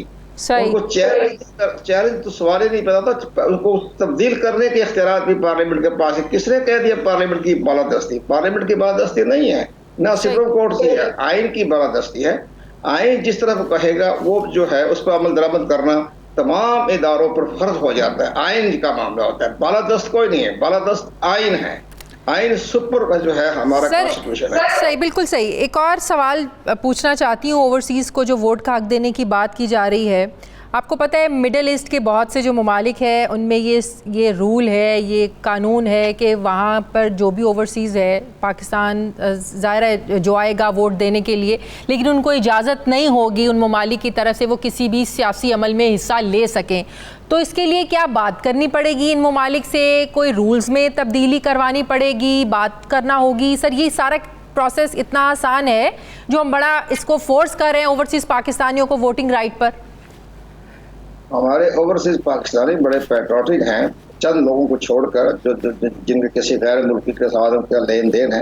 [SPEAKER 5] उनको चैलेंज तो सवाल ही नहीं पैदा था, उनको तब्दील करने के इख्तियार भी पार्लियामेंट के पास है। किसने कह दिया पार्लियामेंट की बालादस्ती? पार्लियामेंट की बालादस्ती नहीं है, ना सुप्रीम कोर्ट की है, आइन की बालादस्ती है। आइन जिस तरफ कहेगा वो जो है उस पर अमल दरामद करना तमाम इदारों पर फर्ज हो जाता है। आइन का मामला होता है, बालादस्त कोई नहीं है, बालादस्त आइन है। आइन सुपर का जो है हमारा कॉन्स्टिट्यूशन है।
[SPEAKER 1] सही, बिल्कुल सही। एक और सवाल पूछना चाहती हूँ, ओवरसीज़ को जो वोट का हक देने की बात की जा रही है, आपको पता है मिडिल ईस्ट के बहुत से जो ममालिक हैं उनमें ये रूल है, ये कानून है कि वहाँ पर जो भी ओवरसीज़ है, पाकिस्तान ज़ाहिर है जो आएगा वोट देने के लिए, लेकिन उनको इजाज़त नहीं होगी उन ममालिक की तरफ से वो किसी भी सियासी अमल में हिस्सा ले सकें। तो इसके लिए क्या बात करनी पड़ेगी इन ममालिक से? कोई रूल्स में तब्दीली करवानी पड़ेगी, बात करना होगी? सर ये सारा प्रोसेस इतना आसान है जो हम बड़ा इसको फोर्स कर रहे हैं ओवरसीज़ पाकिस्तानियों को वोटिंग राइट पर?
[SPEAKER 5] हमारे ओवरसीज पाकिस्तानी बड़े पैट्रियोटिक हैं, चंद लोगों को छोड़कर जो जिनके किसी गैर मुल्की के साथ उनका लेन देन है।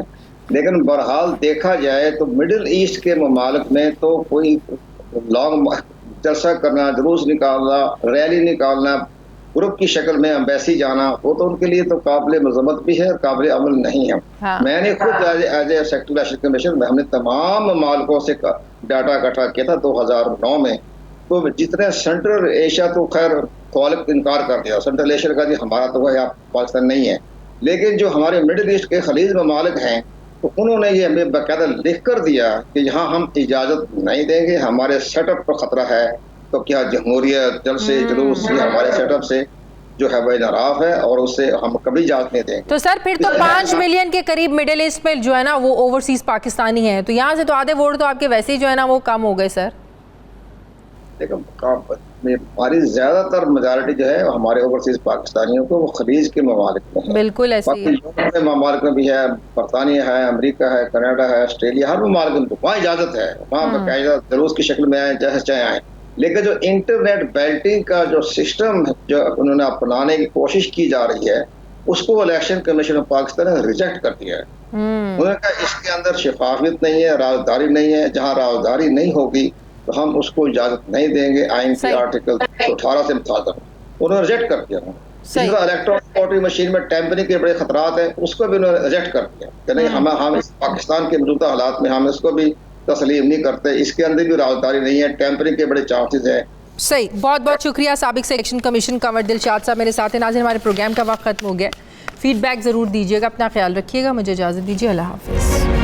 [SPEAKER 5] लेकिन बहरहाल देखा जाए तो मिडिल ईस्ट के ममालिक में तो कोई लॉन्ग जलसा करना, जुलूस निकालना, रैली निकालना, ग्रुप की शक्ल में एम्बेसी जाना, वो तो उनके लिए तो काबिल मजम्मत भी है और काबिल अमल नहीं है। हाँ। मैंने खुद as a secretary election commission में हमने तमाम ममालिकों से डाटा इकट्ठा किया था 2009 में। तो जितने सेंट्रल एशिया तो खैर ख्वालिफ इनकार कर दिया, सेंट्रल एशिया का जी हमारा तो वह पाकिस्तान नहीं है, लेकिन जो हमारे मिडिल ईस्ट के खलीज ममालिक हैं तो उन्होंने ये हमें बाकायदा लिख कर दिया कि यहाँ हम इजाज़त नहीं देंगे, हमारे सेटअप पर ख़तरा है। तो क्या जमहूरियत, जलसे, जुलूस हमारे सेटअप से जो है वह नाराज है और उससे हम कभी इजाज़त नहीं देंगे।
[SPEAKER 1] तो सर फिर तो 5 मिलियन के करीब मिडिल ईस्ट में जो है ना वो ओवरसीज़ पाकिस्तानी हैं, तो यहाँ से तो आधे वोट तो आपके वैसे ही जो है ना वो कम हो गए सर।
[SPEAKER 5] देखो हमारी ज्यादातर मेजॉरिटी जो है हमारे ओवरसीज पाकिस्तानियों को वो खलीज के ममालिक में है।
[SPEAKER 1] बिल्कुल ऐसे ही
[SPEAKER 5] है। ममालिक में भी है, बरतानिया है, अमेरिका है, कनाडा है, ऑस्ट्रेलिया, हर ममालिक में वहाँ इजाजत है, वहाँ बाकायदा जुलूस की शक्ल में आए जैसे चाहे आए। लेकिन जो इंटरनेट बैल्टिंग का जो सिस्टम जो उन्होंने अपनाने की कोशिश की जा रही है उसको इलेक्शन कमीशन ऑफ पाकिस्तान ने रिजेक्ट कर दिया है। उन्होंने कहा इसके अंदर शफाफियत नहीं है, राजदारी नहीं है, जहाँ राजदारी नहीं होगी तो हम उसको इजाजत नहीं देंगे। आइन के आर्टिकल 18 से मुताबिक उन्होंने रिजेक्ट कर दिया। इलेक्ट्रॉनिक वोटिंग मशीन में टेम्परिंग के बड़े खतरात हैं, उसको भी उन्होंने रिजेक्ट कर दिया कि नहीं हम इस पाकिस्तान के मौजूदा हालात में हम इसको भी तस्लीम नहीं करते, इसके अंदर भी राजदारी नहीं है, टेम्परिंग के बड़े चांसेस हैं।
[SPEAKER 1] सही, बहुत बहुत शुक्रिया साबिक इलेक्शन कमीशन कंवर दिलशाद साहब मेरे साथ हैं। नाज़रीन हमारे प्रोग्राम का वक्त खत्म हो गया, फीडबैक ज़रूर दीजिएगा, अपना ख्याल रखिएगा, मुझे इजाज़त दीजिए, अल्लाह हाफ़िज़।